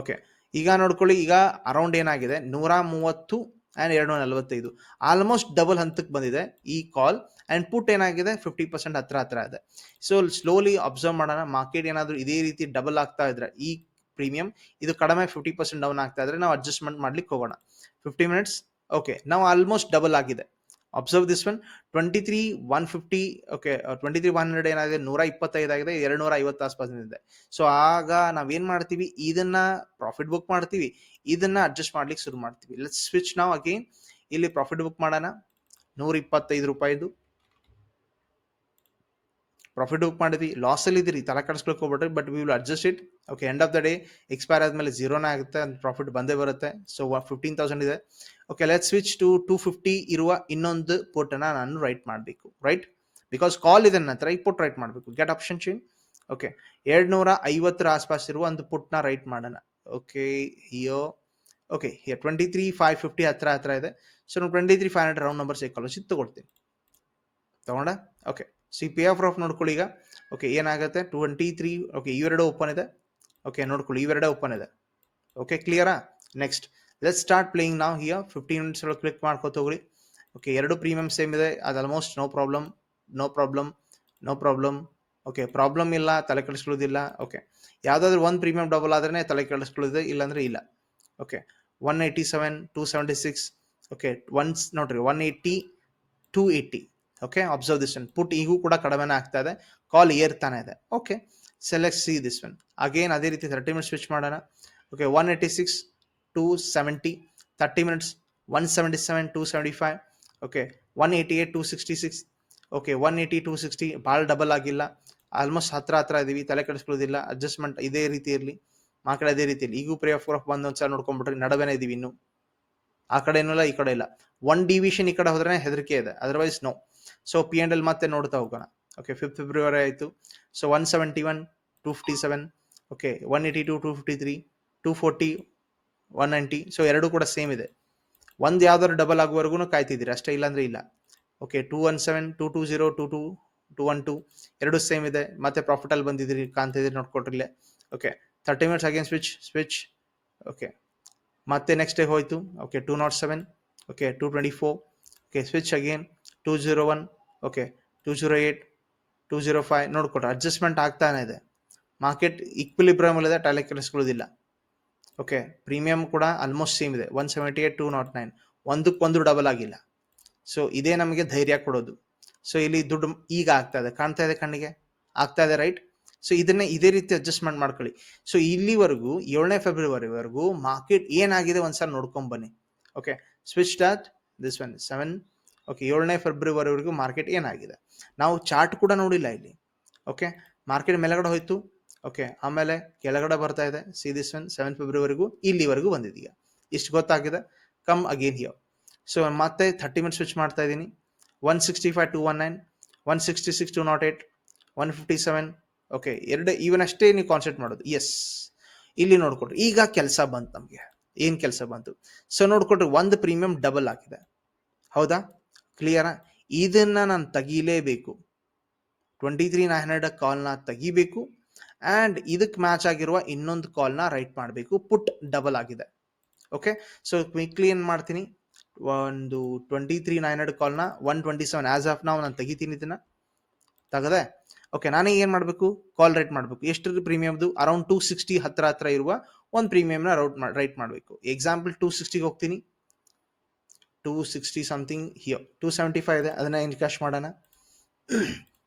Okay, ಈಗ ನೋಡ್ಕೊಳ್ಳಿ, ಈಗ ಅರೌಂಡ್ ಏನಾಗಿದೆ 130 ಆ್ಯಂಡ್ 245, ಆಲ್ಮೋಸ್ಟ್ ಡಬಲ್ ಹಂತಕ್ಕೆ ಬಂದಿದೆ ಈ ಕಾಲ್. ಆ್ಯಂಡ್ ಪುಟ್ ಏನಾಗಿದೆ 50% ಹತ್ರ ಇದೆ. ಸೊ ಸ್ಲೋಲಿ ಅಬ್ಸರ್ವ್ ಮಾಡೋಣ. ಮಾರ್ಕೆಟ್ ಏನಾದರೂ ಇದೇ ರೀತಿ ಡಬಲ್ ಆಗ್ತಾ ಇದ್ರೆ ಈ ಪ್ರೀಮಿಯಂ ಇದು ಕಡಿಮೆ 50% ಡೌನ್ ಆಗ್ತಾ ಇದ್ರೆ ನಾವು ಅಡ್ಜಸ್ಟ್ಮೆಂಟ್ ಮಾಡ್ಲಿಕ್ಕೆ ಹೋಗೋಣ. 50 ಮಿನಿಟ್ಸ್. ಓಕೆ, ನಾವು ಆಲ್ಮೋಸ್ಟ್ ಡಬಲ್ ಆಗಿದೆ. Observe this one 23,150. ಓಕೆ, 23,100 ಏನಾಗಿದೆ 125 ಆಗಿದೆ, 250 ಆಸ್ಪಾಸ್ ಇದೆ. ಸೊ ಆಗ ನಾವೇನ್ ಮಾಡ್ತೀವಿ, ಇದನ್ನ ಪ್ರಾಫಿಟ್ ಬುಕ್ ಮಾಡ್ತೀವಿ, ಇದನ್ನ ಅಡ್ಜಸ್ಟ್ ಮಾಡ್ಲಿಕ್ಕೆ ಶುರು ಮಾಡ್ತೀವಿ. ಲೆಟ್ಸ್ ಸ್ವಿಚ್ ನಾವು ಅಗೇನ್. ಇಲ್ಲಿ ಪ್ರಾಫಿಟ್ ಬುಕ್ ಮಾಡೋಣ. 125 ರೂಪಾಯಿದು ಪ್ರಾಫಿಟ್ ಬುಕ್ ಮಾಡಿದ್ವಿ. ಲಾಸ್ ಅಲ್ಲಿ ಇದ್ರಿ, ತಲೆ ಕೆಡಿಸ್ಕೊಳಕ್ ಹೋಗ್ಬಿಟ್ರಿ. But we will adjust it. Okay, end of the day expire ಆದ್ಮೇಲೆ ಝೀರೋನೇ ಆಗುತ್ತೆ, ಪ್ರಾಫಿಟ್ ಬಂದೇ ಬರುತ್ತೆ. ಸೊ 15,000 ಇದೆ. ಓಕೆ, ಲೆಟ್ ಸ್ವಿಚ್ ಟು 250 ಇರುವ ಇನ್ನೊಂದು ಪುಟ್ಟನ್ನ ನಾನು ರೈಟ್ ಮಾಡಬೇಕು. ರೈಟ್, ಬಿಕಾಸ್ ಕಾಲ್ ಇದೆ ನಂತರ ಈ ಪುಟ್ ರೈಟ್ ಮಾಡಬೇಕು. Get option change. ಓಕೆ, 250 ಆಸ್ಪಾಸ್ ಇರುವ ಒಂದು ಪುಟ್ನ ರೈಟ್ ಮಾಡೋಣ. ಓಕೆ, ಹಿಯೋ. ಓಕೆ, 23,550 ಹತ್ರ ಇದೆ. ಸೊ ನಾವು 23,500 ರೌಂಡ್ ನಂಬರ್ ಸೈಕಾಲಜಿ ತಗೊಳ್ತೀನಿ. ತಗೊಂಡ. ಓಕೆ, ಸಿ ಪೇ ಆಫ್ ನೋಡ್ಕೊಳ್ಳಿ ಈಗ. ಓಕೆ, ಏನಾಗುತ್ತೆ 23. ಓಕೆ, ಇವೆರಡು ಓಪನ್ ಇದೆ. ಓಕೆ, ನೋಡ್ಕೊಳ್ಳಿ ಇವೆರಡೇ ಓಪನ್ ಇದೆ. ಓಕೆ, ಕ್ಲಿಯರಾ? ನೆಕ್ಸ್ಟ್ ಲೆಟ್ ಸ್ಟಾರ್ಟ್ ಪ್ಲೇಯಿಂಗ್ ನಾವು ಹಿಯರ್. 15 ಮಿನಿಟ್ಸ್ ಒಳಗೆ ಕ್ಲಿಕ್ ಮಾಡ್ಕೋತ ಹೋಗ್ರಿ. ಓಕೆ, ಎರಡು ಪ್ರೀಮಿಯಂ ಸೇಮ್ ಇದೆ, ಅದು almost no problem. Okay, problem ಇಲ್ಲ, ತಲೆ ಕೆಡಿಸ್ಕೊಳ್ಳೋದಿಲ್ಲ. ಓಕೆ, ಯಾವುದಾದ್ರೂ ಒಂದು ಪ್ರೀಮಿಯಂ ಡಬಲ್ ಆದ್ರೆ ತಲೆ ಕೆಡಿಸ್ಕೊಳ್ಳೋದು, ಇಲ್ಲಾಂದ್ರೆ ಇಲ್ಲ. ಓಕೆ, 187, 276. ಓಕೆ, ನೋಡ್ರಿ 180, 280. Okay, observe this one. Put ಈಗೂ ಕೂಡ ಕಡಿಮೆನೇ ಆಗ್ತಾ ಇದೆ, ಕಾಲ್ ಏರ್ತಾನೆ ಇದೆ. Okay, select see this one. Again ಅದೇ ರೀತಿ 30 ಮಿನಿಟ್ಸ್ ಸ್ವಿಚ್ ಮಾಡೋಣ. ಓಕೆ, 186, 270. 30 ಮಿನಿಟ್ಸ್ 177, 275. ಓಕೆ, 188, 266. ಓಕೆ, 180, 260. ಭಾಳ ಡಬಲ್ ಆಗಿಲ್ಲ, ಆಲ್ಮೋಸ್ಟ್ ಹತ್ರ ಇದೀವಿ, ತಲೆ ಕೆಡಿಸ್ಕೊಳ್ಳೋದಿಲ್ಲ. ಅಡ್ಜಸ್ಟ್ಮೆಂಟ್ ಇದೇ ರೀತಿ ಇರಲಿ, ಆ ಕಡೆ ಅದೇ ರೀತಿಯಲ್ಲಿ. ಈಗೂ ಪ್ರೇ ಆಫ್ ಬಂದು ಒಂದ್ಸಲ ನೋಡ್ಕೊಂಡ್ಬಿಟ್ರಿ, ನಡುವೆನೇ ಇದೀವಿ ಇನ್ನು. ಆ ಕಡೆ ಇಲ್ಲ, ಈ ಕಡೆ ಇಲ್ಲ. 1 ಡಿವಿಷನ್ ಈ ಕಡೆ ಹೋದ್ರೆ ಹೆದರಿಕೆ ಇದೆ, otherwise no. So P and L ಮತ್ತೆ ನೋಡ್ತಾ ಹೋಗೋಣ. ಓಕೆ, 5th ಫೆಬ್ರವರಿ ಆಯಿತು. ಸೊ 171, 257. ಓಕೆ, 182, 253, 240, 190. ಸೊ ಎರಡು ಕೂಡ ಸೇಮ್ ಇದೆ. ಒಂದು ಯಾವ್ದಾದ್ರು ಡಬಲ್ ಆಗುವವರೆಗೂ ಕಾಯ್ತಿದ್ದೀರಿ ಅಷ್ಟೇ, ಇಲ್ಲಾಂದ್ರೆ ಇಲ್ಲ. ಓಕೆ, 217, 220, 212. ಎರಡು ಸೇಮ್ ಇದೆ. ಮತ್ತೆ ಪ್ರಾಫಿಟ್ ಅಲ್ಲಿ ಬಂದಿದ್ದೀರಿ, ಕಾಣ್ತಿದ್ದೀರಿ, ನೋಡ್ಕೊಟ್ರಿಲ್ಲ. Okay, 30 minutes again switch. Okay, ಮತ್ತೆ ನೆಕ್ಸ್ಟ್ ಡೇ ಹೋಯ್ತು. Okay, 207. Okay, 224. Okay, switch again 201. Okay, 208, 205. ನೋಡ್ಕೊಟ್ರೆ ಅಡ್ಜಸ್ಟ್ಮೆಂಟ್ ಆಗ್ತಾನೆ ಇದೆ. ಮಾರ್ಕೆಟ್ ಈಕ್ವಿಲಿಬ್ರಿಯಮ್ ಇದೆ, ತಲೆ ಕೆಡಿಸ್ಕೊಳ್ಳೋದಿಲ್ಲ. ಓಕೆ, ಪ್ರೀಮಿಯಂ ಕೂಡ ಆಲ್ಮೋಸ್ಟ್ ಸೇಮ್ ಇದೆ. 178, 209. ಒಂದಕ್ಕೊಂದು ಡಬಲ್ ಆಗಿಲ್ಲ. ಸೊ ಇದೇ ನಮಗೆ ಧೈರ್ಯ ಕೊಡೋದು. ಸೊ ಇಲ್ಲಿ ದುಡ್ಡು ಈಗ ಆಗ್ತಾ ಇದೆ, ಕಾಣ್ತಾ ಇದೆ ಕಣ್ಣಿಗೆ, ಆಗ್ತಾ ಇದೆ, ರೈಟ್? ಸೊ ಇದನ್ನೇ ಇದೇ ರೀತಿ ಅಡ್ಜಸ್ಟ್ಮೆಂಟ್ ಮಾಡ್ಕೊಳ್ಳಿ. ಸೊ ಇಲ್ಲಿವರೆಗೂ 7ನೇ ಫೆಬ್ರವರಿವರೆಗೂ ಮಾರ್ಕೆಟ್ ಏನಾಗಿದೆ ಒಂದ್ಸಲ ನೋಡ್ಕೊಂಡ್ ಬನ್ನಿ. Okay, switch dot this one 7. Okay, 7ನೇ ಫೆಬ್ರವರಿವರೆಗೂ ಮಾರ್ಕೆಟ್ ಏನಾಗಿದೆ ನಾವು ಚಾರ್ಟ್ ಕೂಡ ನೋಡಿಲ್ಲ ಇಲ್ಲಿ. ಓಕೆ, ಮಾರ್ಕೆಟ್ ಮೇಲೆಗಡೆ ಹೋಯ್ತು. ಓಕೆ, ಆಮೇಲೆ ಕೆಳಗಡೆ ಬರ್ತಾ ಇದೆ. ಸಿ ದಿಸ್ ಒನ್ 7 ಫೆಬ್ರವರಿಗೂ ಇಲ್ಲಿವರೆಗೂ ಬಂದಿದೀಗ. ಇಷ್ಟು ಗೊತ್ತಾಗಿದೆ. Come again here. ಸೊ ಮತ್ತೆ 30 ಮಿನಿಟ್ಸ್ ಸ್ವಿಚ್ ಮಾಡ್ತಾ ಇದ್ದೀನಿ. 165, 219. 166, 208. 157. ಓಕೆ, ಇವನಷ್ಟೇ ನೀವು ಕಾನ್ಸೆಂಟ್ರೇಟ್ ಮಾಡೋದು. ಎಸ್, ಇಲ್ಲಿ ನೋಡ್ಕೊಟ್ರಿ ಈಗ ಕೆಲಸ ಬಂತು ನಮಗೆ. ಏನ್ ಕೆಲಸ ಬಂತು? ಸೊ ನೋಡ್ಕೊಟ್ರಿ, ಒಂದು ಪ್ರೀಮಿಯಂ ಡಬಲ್ ಆಗಿದೆ, ಹೌದಾ? ಕ್ಲಿಯರಾ? ಇದನ್ನ ನಾನು ತೆಗಿಲೇಬೇಕು. 23,900 ಕಾಲ್ನ ತೆಗಿಬೇಕು. ಆ್ಯಂಡ್ ಇದಕ್ಕೆ ಮ್ಯಾಚ್ ಆಗಿರುವ ಇನ್ನೊಂದು ಕಾಲ್ನ ರೈಟ್ ಮಾಡಬೇಕು. ಪುಟ್ ಡಬಲ್ ಆಗಿದೆ. ಓಕೆ, ಸೊ ಕ್ವಿಕ್ಲಿ ಏನು ಮಾಡ್ತೀನಿ, ಒಂದು 23,900 ಕಾಲ್ನ 127 ಆಸ್ ಆಫ್ ನಾವು ನಾನು ತೆಗಿತೀನಿ. ಇದನ್ನ ತೆಗದೆ. ಓಕೆ, ನಾನೇ ಏನು ಮಾಡಬೇಕು, ಕಾಲ್ ರೈಟ್ ಮಾಡಬೇಕು. ಎಷ್ಟು ಪ್ರೀಮಿಯಮ್ದು? ಅರೌಂಡ್ 260 ಹತ್ರ ಇರುವ ಒಂದು ಪ್ರೀಮಿಯಮ್ನ ರೈಟ್ ಮಾಡಬೇಕು. ಎಕ್ಸಾಂಪಲ್ 260ಗೆ ಹೋಗ್ತೀನಿ. 260 ಸಮಥಿಂಗ್ ಹಿಯರ್. 275 ಇದೆ, ಅದನ್ನ ಎನ್ಕ್ಯಾಶ್ ಮಾಡೋಣ.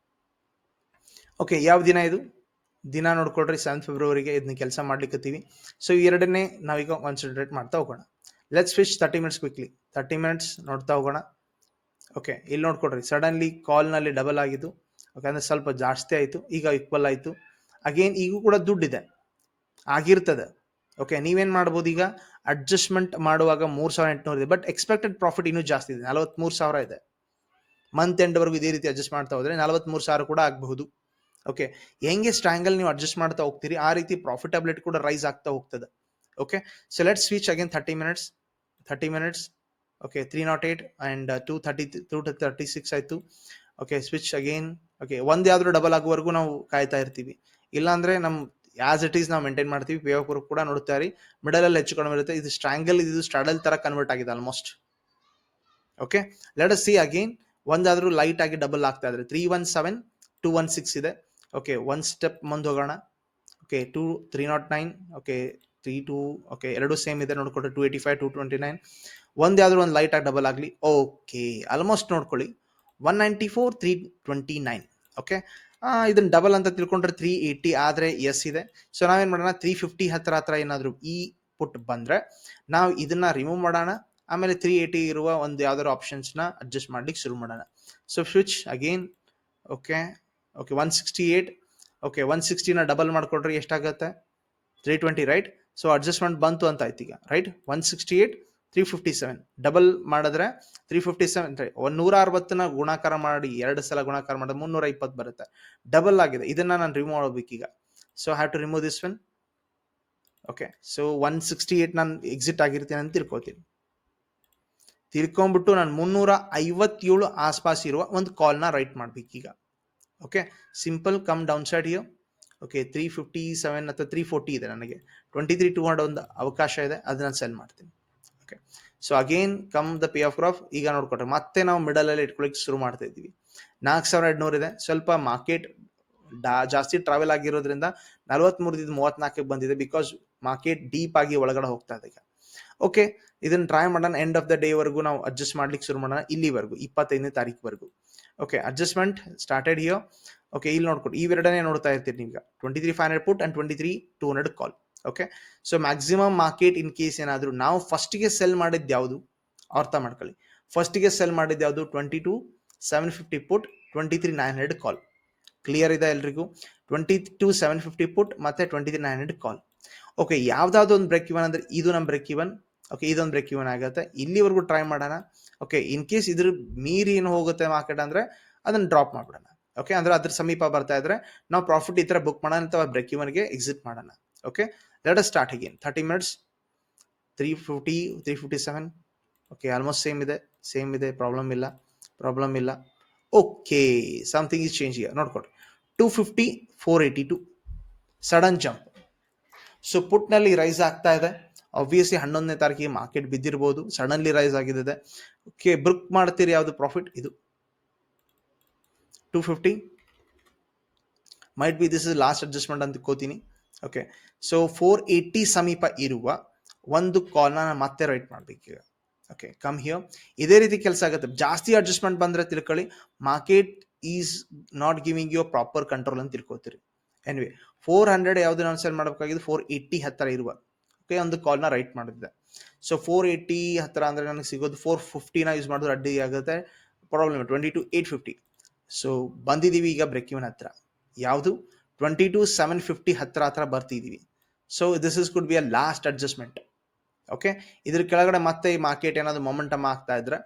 ಓಕೆ, ಯಾವ ದಿನ ಇದು? ದಿನ ನೋಡ್ಕೊಳ್ರಿ, 7 ಫೆಬ್ರವರಿಗೆ ಇದನ್ನ ಕೆಲಸ ಮಾಡ್ಲಿಕ್ಕತ್ತೀವಿ. ಸೊ ಎರಡನ್ನೇ ನಾವೀಗ ಕಾನ್ಸಂಟ್ರೇಟ್ ಮಾಡ್ತಾ ಹೋಗೋಣ. Let's switch 30 minutes quickly. 30 minutes ನೋಡ್ತಾ ಹೋಗೋಣ. ಓಕೆ, ಇಲ್ಲಿ ನೋಡ್ಕೊಡ್ರಿ, ಸಡನ್ಲಿ ಕಾಲ್ನಲ್ಲಿ ಡಬಲ್ ಆಗಿದ್ದು. ಓಕೆ, ಅಂದರೆ ಸ್ವಲ್ಪ ಜಾಸ್ತಿ ಆಯಿತು, ಈಗ ಈಕ್ವಲ್ ಆಯಿತು. ಅಗೇನ್ ಈಗೂ ಕೂಡ ದುಡ್ಡಿದೆ, ಆಗಿರ್ತದೆ. ಓಕೆ, ನೀವೇನು ಮಾಡ್ಬೋದು ಈಗ, ಅಡ್ಜಸ್ಟ್ಮೆಂಟ್ ಮಾಡುವಾಗ 3,800 ಇದೆ. ಬಟ್ ಎಕ್ಸ್ಪೆಕ್ಟೆಡ್ ಪ್ರಾಫಿಟ್ ಇನ್ನೂ ಜಾಸ್ತಿ ಇದೆ, 43,000 ಇದೆ. ಮಂತ್ ಎಂಡ್ವರೆಗೂ ಇದೇ ರೀತಿ ಅಡ್ಜಸ್ಟ್ ಮಾಡ್ತಾ ಹೋದರೆ 43,000 ಕೂಡ ಆಗಬಹುದು. ಓಕೆ, ಹೆಂಗೆ ಸ್ಟ್ರಾಂಗಲ್ ನೀವು ಅಡ್ಜಸ್ಟ್ ಮಾಡ್ತಾ ಹೋಗ್ತೀರಿ ಆ ರೀತಿ ಪ್ರಾಫಿಟಬಿಲಿಟಿ ಕೂಡ ರೈಸ್ ಆಗ್ತಾ ಹೋಗ್ತದೆ. Okay, so let switch again 30 minutes. Okay, 308 and 236 ಆಯ್ತು. Okay, switch again. ಓಕೆ, ಒಂದ್ ಯಾವ್ದು ಡಬಲ್ ಆಗುವವರೆಗೂ ನಾವು ಕಾಯ್ತಾ ಇರ್ತೀವಿ, ಇಲ್ಲಾಂದ್ರೆ ನಮ್ ಆಸ್ ಇಟ್ ಈಸ್ ನಾವು ಮೇಂಟೈನ್ ಮಾಡ್ತೀವಿ. ಪೇ ಆಫ್ ಕೂಡ ನೋಡ್ತಾರೆ, ಮಿಡಲ್ ಅಲ್ಲಿ ಹೆಚ್ಚು ಕಡಿಮೆ ಇರುತ್ತೆ. ಇದು ಸ್ಟ್ರಾಂಗಲ್, ಇದು ಸ್ಟ್ರಾಡಲ್ ತರ ಕನ್ವರ್ಟ್ ಆಗಿದೆ almost. Okay, let us see again ಒಂದಾದ್ರೂ ಲೈಟ್ ಆಗಿ ಡಬಲ್ ಆಗ್ತಾ ಇದ್ರೆ 317 216 ಇದೆ. ಓಕೆ, ಒನ್ ಸ್ಟೆಪ್ ಮುಂದೆ ಹೋಗೋಣ. ಓಕೆ, 309. ಓಕೆ, 32. ಓಕೆ, ಎರಡು ಸೇಮ್ ಇದೆ ನೋಡ್ಕೊಟ್ರೆ 285 229. ಒಂದ್ ಯಾವ್ದಾದ್ರು ಒಂದು ಲೈಟ್ ಆಗಿ ಡಬಲ್ ಆಗಲಿ. ಓಕೆ, ಆಲ್ಮೋಸ್ಟ್ ನೋಡ್ಕೊಳ್ಳಿ 194 329. ಓಕೆ, ಇದನ್ನ ಡಬಲ್ ಅಂತ ತಿಳ್ಕೊಂಡ್ರೆ 380 ಆದ್ರೆ ಎಸ್ ಇದೆ. ಸೊ ನಾವೇನ್ ಮಾಡೋಣ, 350 ಹತ್ರ ಏನಾದ್ರು ಈ ಪುಟ್ ಬಂದ್ರೆ ನಾವು ಇದನ್ನ ರಿಮೂವ್ ಮಾಡೋಣ. ಆಮೇಲೆ 380 ಇರುವ ಒಂದು ಯಾವ್ದಾದ್ರು ಆಪ್ಷನ್ಸ್ ನ ಅಡ್ಜಸ್ಟ್ ಮಾಡ್ಲಿಕ್ಕೆ ಶುರು ಮಾಡೋಣ. So switch again. Okay, 168. Okay, 160ನ ಡಬಲ್ ಮಾಡ್ಕೊಡ್ರಿ ಎಷ್ಟಾಗತ್ತೆ, 320, ರೈಟ್. ಸೊ ಅಡ್ಜಸ್ಟ್ಮೆಂಟ್ ಬಂತು ಅಂತ ಆಯ್ತು ಈಗ, ರೈಟ್. 168 357 ಡಬಲ್ ಮಾಡಿದ್ರೆ 357, 160ನ ಗುಣಾಕಾರ ಮಾಡಿ 2 ಸಲ ಗುಣಾಕಾರ ಮಾಡಿದ್ರೆ 320 ಬರುತ್ತೆ. ಡಬಲ್ ಆಗಿದೆ, ಇದನ್ನ ನಾನು ರಿಮೂವ್ ಮಾಡಬೇಕೀಗ. So have to remove this one. Okay, so 168 ನಾನು ಎಕ್ಸಿಟ್ ಆಗಿರ್ತೀನಿ ಅಂತ ತಿಳ್ಕೊಂಡ್ಬಿಟ್ಟು ನಾನು 357 ಆಸ್ಪಾಸ್ ಇರುವ ಒಂದು ಕಾಲ್ನ ರೈಟ್ ಮಾಡ್ಬೇಕೀಗ. Okay, simple come down side here. Okay, 357 ಅಥವಾ 340 ಇದೆ, ನನಗೆ 23,200 ಒಂದು ಅವಕಾಶ ಇದೆ, ಅದನ್ನ ಸೆಲ್ ಮಾಡ್ತೀನಿ. Okay, so again come the pay off graph. ಈಗ ನೋಡ್ಕೊಟ್ರೆ ಮತ್ತೆ ನಾವು ಮಿಡಲ್ ಅಲ್ಲಿ ಇಟ್ಕೊಳಕ್ಕೆ ಶುರು ಮಾಡ್ತಾ ಇದ್ದೀವಿ. 4,200 ಇದೆ. ಸ್ವಲ್ಪ ಮಾರ್ಕೆಟ್ ಜಾಸ್ತಿ ಟ್ರಾವೆಲ್ ಆಗಿರೋದ್ರಿಂದ 43 34ಕ್ಕೆ ಬಂದಿದೆ, ಬಿಕಾಸ್ ಮಾರ್ಕೆಟ್ ಡೀಪ್ ಆಗಿ ಒಳಗಡೆ ಹೋಗ್ತಾ ಇದೆ ಈಗ. ಓಕೆ, ಇದನ್ನ ಟ್ರೈ ಮಾಡೋಣ. ಎಂಡ್ ಆಫ್ ದ ಡೇ ವರೆಗೂ ನಾವು ಅಡ್ಜಸ್ಟ್ ಮಾಡ್ಲಿಕ್ಕೆ ಶುರು ಮಾಡೋಣ, ಇಲ್ಲಿವರೆಗೂ 25ನೇ ತಾರೀಕುವರೆಗೂ. Okay, adjustment started here. Okay, ಇಲ್ಲಿ ನೋಡ್ಕೊಟ್ಟು ಇವೆರಡನೇ ನೋಡ್ತಾ ಇರ್ತೀರಿ ನೀವು. 23,500 put and 23,200 call. Okay, so maximum market in case ಏನಾದ್ರು ನಾವು ಫಸ್ಟ್ಗೆ ಸೆಲ್ ಮಾಡಿದ್ದು ಯಾವುದು ಅರ್ಥ ಮಾಡ್ಕೊಳ್ಳಿ. ಫಸ್ಟ್ಗೆ ಸೆಲ್ ಮಾಡಿದ್ದು ಯಾವುದು, 22,750 ಪುಟ್, 23,900 ಕಾಲ್. ಕ್ಲಿಯರ್ ಇದೆ ಎಲ್ರಿಗೂ? 22,750 ಪುಟ್ ಮತ್ತೆ 23,900 ಕಾಲ್. ಓಕೆ, ಯಾವ್ದಾದ್ರು ಒಂದು ಬ್ರೇಕ್ ಇವನ್ ಅಂದ್ರೆ ಇದು ನಮ್ಮ ಬ್ರೇಕ್ ಇವನ್. ಓಕೆ, ಇದೊಂದು ಬ್ರೇಕ್ ಇವನ್ ಆಗುತ್ತೆ, ಇಲ್ಲಿವರೆಗೂ ಟ್ರೈ ಮಾಡೋಣ. ಓಕೆ, ಇನ್ ಕೇಸ್ ಇದ್ರ ಮೀರಿ ಏನು ಹೋಗುತ್ತೆ ಮಾರ್ಕೆಟ್ ಅಂದ್ರೆ ಅದನ್ನ ಡ್ರಾಪ್ ಮಾಡ್ಬಿಡೋಣ. ಓಕೆ, ಅಂದ್ರೆ ಅದ್ರ ಸಮೀಪ ಬರ್ತಾ ಇದ್ರೆ ನಾವು ಪ್ರಾಫಿಟ್ ಈ ತರ ಬುಕ್ ಮಾಡೋಣ ಅಥವಾ ಬ್ರೇಕ್ ಇವನ್ಗೆ ಎಕ್ಸಿಟ್ ಮಾಡೋಣ. Okay, let us start again. 30 minutes. 350 357. Okay, almost same ಇದೆ, ಪ್ರಾಬ್ಲಮ್ ಇಲ್ಲ. Okay, something is change here. ನೋಡ್ಕೊಡ್ರಿ, 250 482 ಸಡನ್ ಜಂಪ್. ಸೊ ಪುಟ್ ನಲ್ಲಿ ರೈಸ್ ಆಗ್ತಾ ಇದೆ. ಆಬ್ವಿಯಸ್ಲಿ 11ನೇ ತಾರೀಕಿಗೆ ಮಾರ್ಕೆಟ್ ಬಿದ್ದಿರಬಹುದು, ಸಡನ್ಲಿ ರೈಸ್ ಆಗಿದೆ. ಓಕೆ, ಬುಕ್ ಮಾಡ್ತೀರಿ ಯಾವ್ದು ಪ್ರಾಫಿಟ್, ಇದು 250. Might be this is last adjustment ಅಂತ ಕೋತೀನಿ. ಓಕೆ, ಸೊ 480 ಸಮೀಪ ಇರುವ ಒಂದು ಕಾಲ್ನ ಮತ್ತೆ ರೈಟ್ ಮಾಡ್ಬೇಕೀಗ. Okay, come here. ಇದೇ ರೀತಿ ಕೆಲಸ ಆಗುತ್ತೆ. ಜಾಸ್ತಿ ಅಡ್ಜಸ್ಟ್ಮೆಂಟ್ ಬಂದ್ರೆ ತಿಳ್ಕೊಳ್ಳಿ market is not giving you proper control ಅಂತ ತಿಳ್ಕೊತೀರಿ. ಎನಿವೆ 400 ಯಾವ್ದು ನಾನು ಸೆಲ್ ಮಾಡಬೇಕಾಗಿದ್ದು 480 ಹತ್ತಿರ ಇರುವ ಓಕೆ ಒಂದು ಕಾಲ್ನ ರೈಟ್ ಮಾಡಿದ್ದೆ. ಸೊ 480 ಹತ್ತಿರ ಅಂದ್ರೆ ನನಗೆ ಸಿಗೋದು 450ನ ಯೂಸ್ ಮಾಡಿದ್ರೆ ಅಡ್ಡಿ ಆಗುತ್ತೆ, ಪ್ರಾಬ್ಲಮ್ 22,850. ಸೊ ಬಂದಿದ್ದೀವಿ ಈಗ ಬ್ರೇಕ್ ಇವನ್ ಹತ್ರ. ಯಾವುದು 22,750 ಹತ್ರ ಬರ್ತಿದ್ದೀವಿ. So this is could be a last adjustment. Okay, ಇದ್ರ ಕೆಳಗಡೆ ಮತ್ತೆ ಈ ಮಾರ್ಕೆಟ್ ಏನಾದ್ರು ಮೊಮೆಂಟಮ್ ಆಗ್ತಾ ಇದ್ರೆ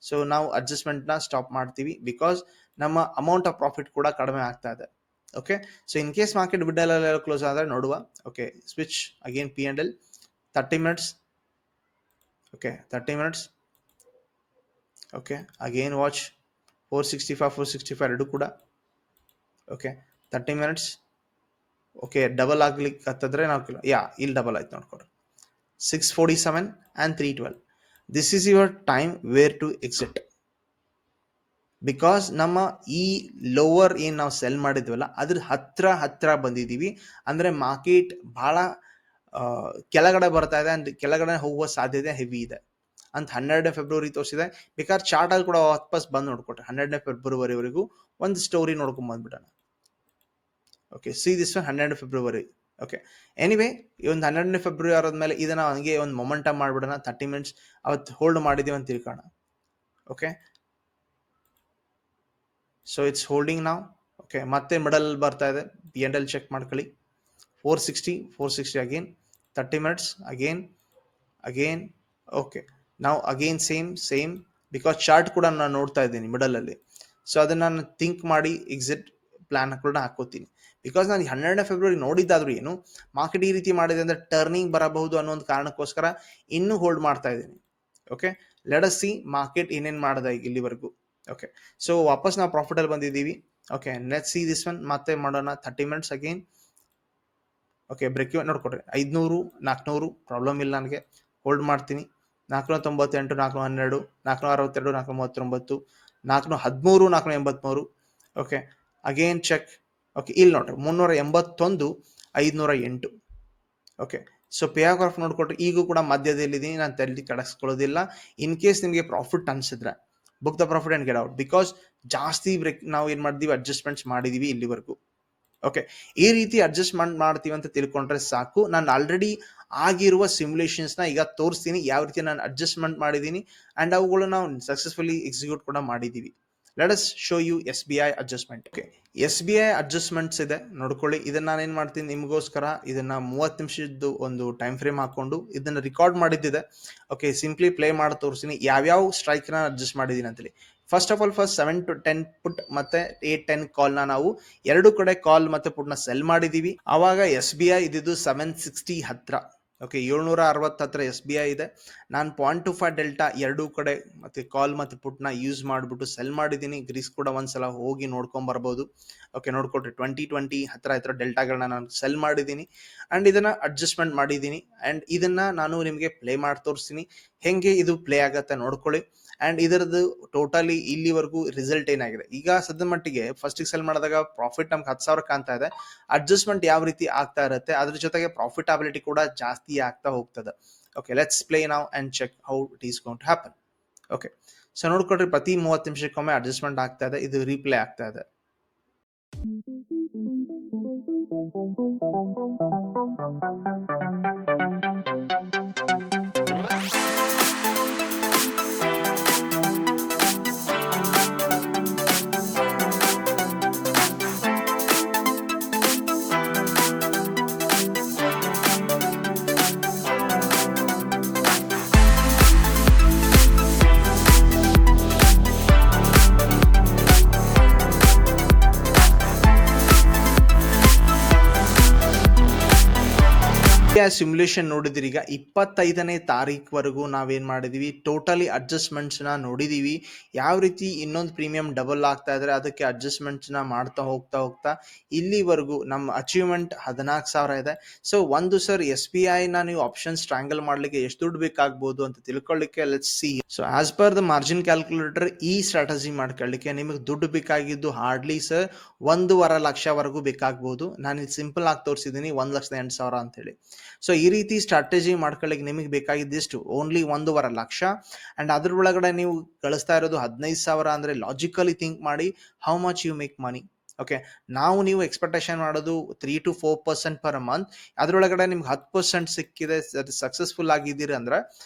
ಸೊ ನಾವು ಅಡ್ಜಸ್ಟ್ಮೆಂಟ್ ನ ಸ್ಟಾಪ್ ಮಾಡ್ತೀವಿ, ಬಿಕಾಸ್ ನಮ್ಮ ಅಮೌಂಟ್ ಆಫ್ ಪ್ರಾಫಿಟ್ ಕೂಡ ಕಡಿಮೆ ಆಗ್ತಾ ಇದೆ. Okay, so in case market ಬಿಡ್ ಎಲ್ಲ ಕ್ಲೋಸ್ ಆದ್ರೆ ನೋಡುವ. Okay, switch again P&L 30 minutes. Okay, 30 minutes. Okay, again watch 465 ಎರಡು ಕೂಡ. Okay, 30 minutes. ಓಕೆ, ಡಬಲ್ ಆಗ್ಲಿಕ್ಕೆ ಹತ್ತದ್ರೆ ನಾವು ಇಲ್ಲಿ ಡಬಲ್ ಆಯ್ತು ನೋಡ್ಕೊಡ್ರಿ, 647 and 312. This is your time where to exit. Because ನಮ್ಮ ಈ ಲೋವರ್ ಏನ್ ನಾವು ಸೆಲ್ ಮಾಡಿದ್ವಲ್ಲ ಅದ್ರ ಹತ್ರ ಬಂದಿದ್ದೀವಿ. ಅಂದ್ರೆ ಮಾರ್ಕೆಟ್ ಬಹಳ ಕೆಳಗಡೆ ಬರ್ತಾ ಇದೆ ಅಂಡ್ ಕೆಳಗಡೆ ಹೋಗುವ ಸಾಧ್ಯತೆ ಹೆವಿ ಇದೆ ಅಂತ 12ನೇ ಫೆಬ್ರವರಿ ತೋರಿಸಿದೆ. ಬೇಕಾದ್ರೆ ಚಾರ್ಟ್ ಅಲ್ಲಿ ಕೂಡ ವಾಪಸ್ ಬಂದು ನೋಡ್ಕೊಟ್ರೆ 12ನೇ ಫೆಬ್ರವರಿವರೆಗೂ ಒಂದು ಸ್ಟೋರಿ ನೋಡ್ಕೊಂಡ್ ಬಂದ್ಬಿಡೋಣ. ಓಕೆ, ಸಿ ದಿಸ್ ಒನ್ 12ನೇ ಫೆಬ್ರವರಿ. ಓಕೆ, ಎನಿವೇ ಈ ಒಂದು 12ನೇ ಫೆಬ್ರವರಿ ಆದ್ಮೇಲೆ ಇದನ್ನ ಹಂಗೆ ಒಂದು ಮೊಮೆಂಟಮ್ ಮಾಡ್ಬಿಡೋಣ. 30 ಮಿನಿಟ್ಸ್ ಅವತ್ತು ಹೋಲ್ಡ್ ಮಾಡಿದೀವಿ ಅಂತ ತಿಳ್ಕೋಣ. ಓಕೆ, ಸೊ ಇಟ್ಸ್ ಹೋಲ್ಡಿಂಗ್ ನಾವು. ಓಕೆ, ಮತ್ತೆ ಮಿಡಲ್ ಬರ್ತಾ ಇದೆ. P&L ಚೆಕ್ ಮಾಡ್ಕೊಳ್ಳಿ. 460 ಅಗೇನ್ 30 ಮಿನಿಟ್ಸ್ ಅಗೇನ್. ಓಕೆ, ನಾವು ಅಗೇನ್ ಸೇಮ್ ಬಿಕಾಸ್ ಚಾರ್ಟ್ ಕೂಡ ನಾನು ನೋಡ್ತಾ ಇದ್ದೀನಿ ಮಿಡಲ್ ಅಲ್ಲಿ. ಸೊ ಅದನ್ನ ನಾನು ಥಿಂಕ್ ಮಾಡಿ ಎಕ್ಸಿಟ್ ಪ್ಲಾನ್ ಕೂಡ ಹಾಕೋತೀನಿ. ಬಿಕಾಸ್ ನಾನು 12ನೇ ಫೆಬ್ರವರಿ ನೋಡಿದ್ದಾದ್ರೂ ಏನು ಮಾರ್ಕೆಟ್ ಈ ರೀತಿ ಮಾಡಿದೆ ಅಂದ್ರೆ ಟರ್ನಿಂಗ್ ಬರಬಹುದು ಅನ್ನೋ ಒಂದು ಕಾರಣಕ್ಕೋಸ್ಕರ ಇನ್ನೂ ಹೋಲ್ಡ್ ಮಾಡ್ತಾ ಇದ್ದೀನಿ. Okay, let us C market ಏನೇನು ಮಾಡಿದೆ ಇಲ್ಲಿವರೆಗೂ. ಓಕೆ, ಸೊ ವಾಪಸ್ ನಾವು ಪ್ರಾಫಿಟ್ ಅಲ್ಲಿ ಬಂದಿದ್ದೀವಿ. Okay, let's see this one. ಮತ್ತೆ ಮಾಡೋಣ 30 minutes again. Okay, break even ನೋಡ್ಕೊಡ್ರಿ 500 400 ಪ್ರಾಬ್ಲಮ್ ಇಲ್ಲ, ನನಗೆ ಹೋಲ್ಡ್ ಮಾಡ್ತೀನಿ. 498 412 462 439 413 483. Okay, again check. ಓಕೆ, ಇಲ್ಲಿ ನೋಡ್ರಿ 381 508. ಓಕೆ, ಸೊ ಪೇ ಆಫ್ ನೋಡ್ಕೊಟ್ರೆ ಈಗೂ ಕೂಡ ಮಧ್ಯದಲ್ಲಿದ್ದೀನಿ, ನಾನು ತಲೆ ಕೆಡಿಸ್ಕೊಳ್ಳೋದಿಲ್ಲ. ಇನ್ ಕೇಸ್ ನಿಮಗೆ ಪ್ರಾಫಿಟ್ ಅನ್ಸಿದ್ರೆ book the profit and get out. Because ಜಾಸ್ತಿ ಬ್ರೇಕ್ ನಾವು ಏನ್ ಮಾಡಿದೀವಿ, ಅಡ್ಜಸ್ಟ್ಮೆಂಟ್ಸ್ ಮಾಡಿದೀವಿ ಇಲ್ಲಿವರೆಗೂ. ಓಕೆ, ಈ ರೀತಿ ಅಡ್ಜಸ್ಟ್ಮೆಂಟ್ ಮಾಡ್ತೀವಿ ಅಂತ ತಿಳ್ಕೊಂಡ್ರೆ ಸಾಕು. ನಾನು ಆಲ್ರೆಡಿ ಆಗಿರುವ ಸಿಮ್ಯುಲೇಷನ್ಸ್ ನ ಈಗ ತೋರಿಸ್ತೀನಿ, ಯಾವ ರೀತಿ ನಾನು ಅಡ್ಜಸ್ಟ್ಮೆಂಟ್ ಮಾಡಿದ್ದೀನಿ ಅಂಡ್ ಅವುಗಳು ನಾವು ಸಕ್ಸಸ್ಫುಲಿ ಎಕ್ಸಿಕ್ಯೂಟ್ ಕೂಡ ಮಾಡಿದೀವಿ. Let us show you SBI adjustment. Okay, SBI adjustments ಇದೆ ನೋಡ್ಕೊಳ್ಳಿ. ಇದನ್ನ ನಾನು ಏನ್ ಮಾಡ್ತೀನಿ ನಿಮಗೋಸ್ಕರ, ಇದನ್ನ 30 ನಿಮಿಷದ್ದು ಒಂದು ಟೈಮ್ ಫ್ರೇಮ್ ಹಾಕೊಂಡು ಇದನ್ನ ರೆಕಾರ್ಡ್ ಮಾಡಿದ್ದಿದೆ. ಓಕೆ, ಸಿಂಪ್ಲಿ ಪ್ಲೇ ಮಾಡಿ ತೋರಿಸ್ತೀನಿ ಯಾವ್ಯಾವ ಸ್ಟ್ರೈಕ್ ನ ಅಡ್ಜಸ್ಟ್ ಮಾಡಿದೀನಿ ಅಂತೇಳಿ. ಫಸ್ಟ್ ಆಫ್ ಆಲ್ 7 to 10 ಪುಟ್ ಮತ್ತೆ 8-10 ಕಾಲ್ ನ ನಾವು ಎರಡು ಕಡೆ ಕಾಲ್ ಮತ್ತೆ ಪುಟ್ ನ ಸೆಲ್ ಮಾಡಿದೀವಿ. ಅವಾಗ SBI ಇದ್ದು 760 ಹತ್ರ. ಓಕೆ, 760 ಹತ್ರ SBI ಇದೆ. ನಾನು 0.25 ಡೆಲ್ಟಾ ಎರಡೂ ಕಡೆ ಮತ್ತೆ ಕಾಲ್ ಮತ್ತೆ ಪುಟ್ ನ ಯೂಸ್ ಮಾಡಿಬಿಟ್ಟು ಸೆಲ್ ಮಾಡಿದ್ದೀನಿ. ಗ್ರೀಸ್ ಕೂಡ ಒಂದ್ಸಲ ಹೋಗಿ ನೋಡ್ಕೊಂಡ್ ಬರ್ಬೋದು. ಓಕೆ, ನೋಡ್ಕೊಟ್ರಿ 2020 ಹತ್ರ ಡೆಲ್ಟಾಗಳನ್ನ ನಾನು ಸೆಲ್ ಮಾಡಿದ್ದೀನಿ ಅಂಡ್ ಇದನ್ನ ಅಡ್ಜಸ್ಟ್ಮೆಂಟ್ ಮಾಡಿದ್ದೀನಿ. ಅಂಡ್ ಇದನ್ನ ನಾನು ನಿಮಗೆ ಪ್ಲೇ ಮಾಡಿ ತೋರಿಸ್ತೀನಿ ಹೆಂಗೆ ಇದು ಪ್ಲೇ ಆಗತ್ತೆ ನೋಡ್ಕೊಳ್ಳಿ. ಅಂಡ್ ಇದರದ್ದು ಟೋಟಲಿ ಇಲ್ಲಿವರೆಗೂ ರಿಸಲ್ಟ್ ಏನಾಗಿದೆ. ಈಗ ಸದ್ಯ ಮಟ್ಟಿಗೆ ಫಸ್ಟ್ ಸೆಲ್ ಮಾಡಿದಾಗ ಪ್ರಾಫಿಟ್ ನಮ್ಗೆ 10,000 ಕಾಣ್ತಾ ಇದೆ. ಅಡ್ಜಸ್ಟ್ಮೆಂಟ್ ಯಾವ ರೀತಿ ಆಗ್ತಾ ಇರುತ್ತೆ, ಅದ್ರ ಜೊತೆಗೆ ಪ್ರಾಫಿಟಬಿಲಿಟಿ ಕೂಡ ಜಾಸ್ತಿ ಆಗ್ತಾ ಹೋಗ್ತದೆ. Okay, let's play now and check how it is going to happen. Okay, so ನೋಡ್ಕೊಡ್ರಿ ಪ್ರತಿ 30 ನಿಮಿಷಕ್ಕೊಮ್ಮೆ ಅಡ್ಜಸ್ಟ್ಮೆಂಟ್ ಆಗ್ತಾ ಇದೆ, ಇದು ರೀಪ್ಲೇ ಆಗ್ತಾ ಇದೆ. ಸಿಮ್ಯುಲೇಷನ್ ನೋಡಿದ್ರಿ. ಈಗ 25ನೇ ತಾರೀಕುವರೆಗೂ ನಾವೇನ್ ಮಾಡಿದೀವಿ, ಟೋಟಲಿ ಅಡ್ಜಸ್ಟ್ಮೆಂಟ್ಸ್ ನ ನೋಡಿದೀವಿ. ಯಾವ ರೀತಿ ಇನ್ನೊಂದು ಪ್ರೀಮಿಯಂ ಡಬಲ್ ಆಗ್ತಾ ಇದ್ರೆ ಅದಕ್ಕೆ ಅಡ್ಜಸ್ಟ್ಮೆಂಟ್ಸ್ ನ ಮಾಡ್ತಾ ಹೋಗ್ತಾ ಇಲ್ಲಿವರೆಗೂ ನಮ್ಮ ಅಚೀವ್ಮೆಂಟ್ 14,000 ಇದೆ. ಸೊ ಒಂದು ಸರ್ SBI ನ ನೀವು ಆಪ್ಷನ್ ಸ್ಟ್ರಾಂಗಲ್ ಮಾಡ್ಲಿಕ್ಕೆ ಎಷ್ಟು ದುಡ್ಡು ಬೇಕಾಗಬಹುದು ಅಂತ ತಿಳ್ಕೊಳ್ಳಿಕ್ಕೆ let's see. So as per the margin calculator ಈ ಸ್ಟ್ರಾಟಜಿ ಮಾಡ್ಕೊಳ್ಳಿಕ್ಕೆ ನಿಮಗೆ ದುಡ್ಡು ಬೇಕಾಗಿದ್ದು ಹಾರ್ಡ್ಲಿ ಸರ್ 1.5 ಲಕ್ಷವರೆಗೂ ಬೇಕಾಗಬಹುದು. ನಾನು ಇಲ್ಲಿ ಸಿಂಪಲ್ ಆಗಿ ತೋರಿಸಿದ್ದೀನಿ 1,08,000 ಅಂತ ಹೇಳಿ. ಸೊ ಈ ರೀತಿ ಸ್ಟ್ರಾಟಜಿ ಮಾಡ್ಕೊಳ್ಳಿಕ್ಕೆ ನಿಮಗೆ ಬೇಕಾಗಿದ್ದಿಷ್ಟು ಓನ್ಲಿ 1.5 ಲಕ್ಷ. ಅಂಡ್ ಅದ್ರ ಒಳಗಡೆ ನೀವು ಗಳಿಸ್ತಾ ಇರೋದು 15,000 ಅಂದ್ರೆ ಲಾಜಿಕಲಿ ಥಿಂಕ್ ಮಾಡಿ how much you make money. Okay, ನೀವು ಎಕ್ಸ್ಪೆಕ್ಟೇಷನ್ ಮಾಡೋದು 3 to 4% ಪರ್ ಮಂತ್. ಅದ್ರೊಳಗಡೆ ನಿಮ್ಗೆ 10% ಸಿಕ್ಕಿದೆ, ಸಕ್ಸಸ್ಫುಲ್ ಆಗಿದ್ದೀರಿ ಅಂದ್ರೆ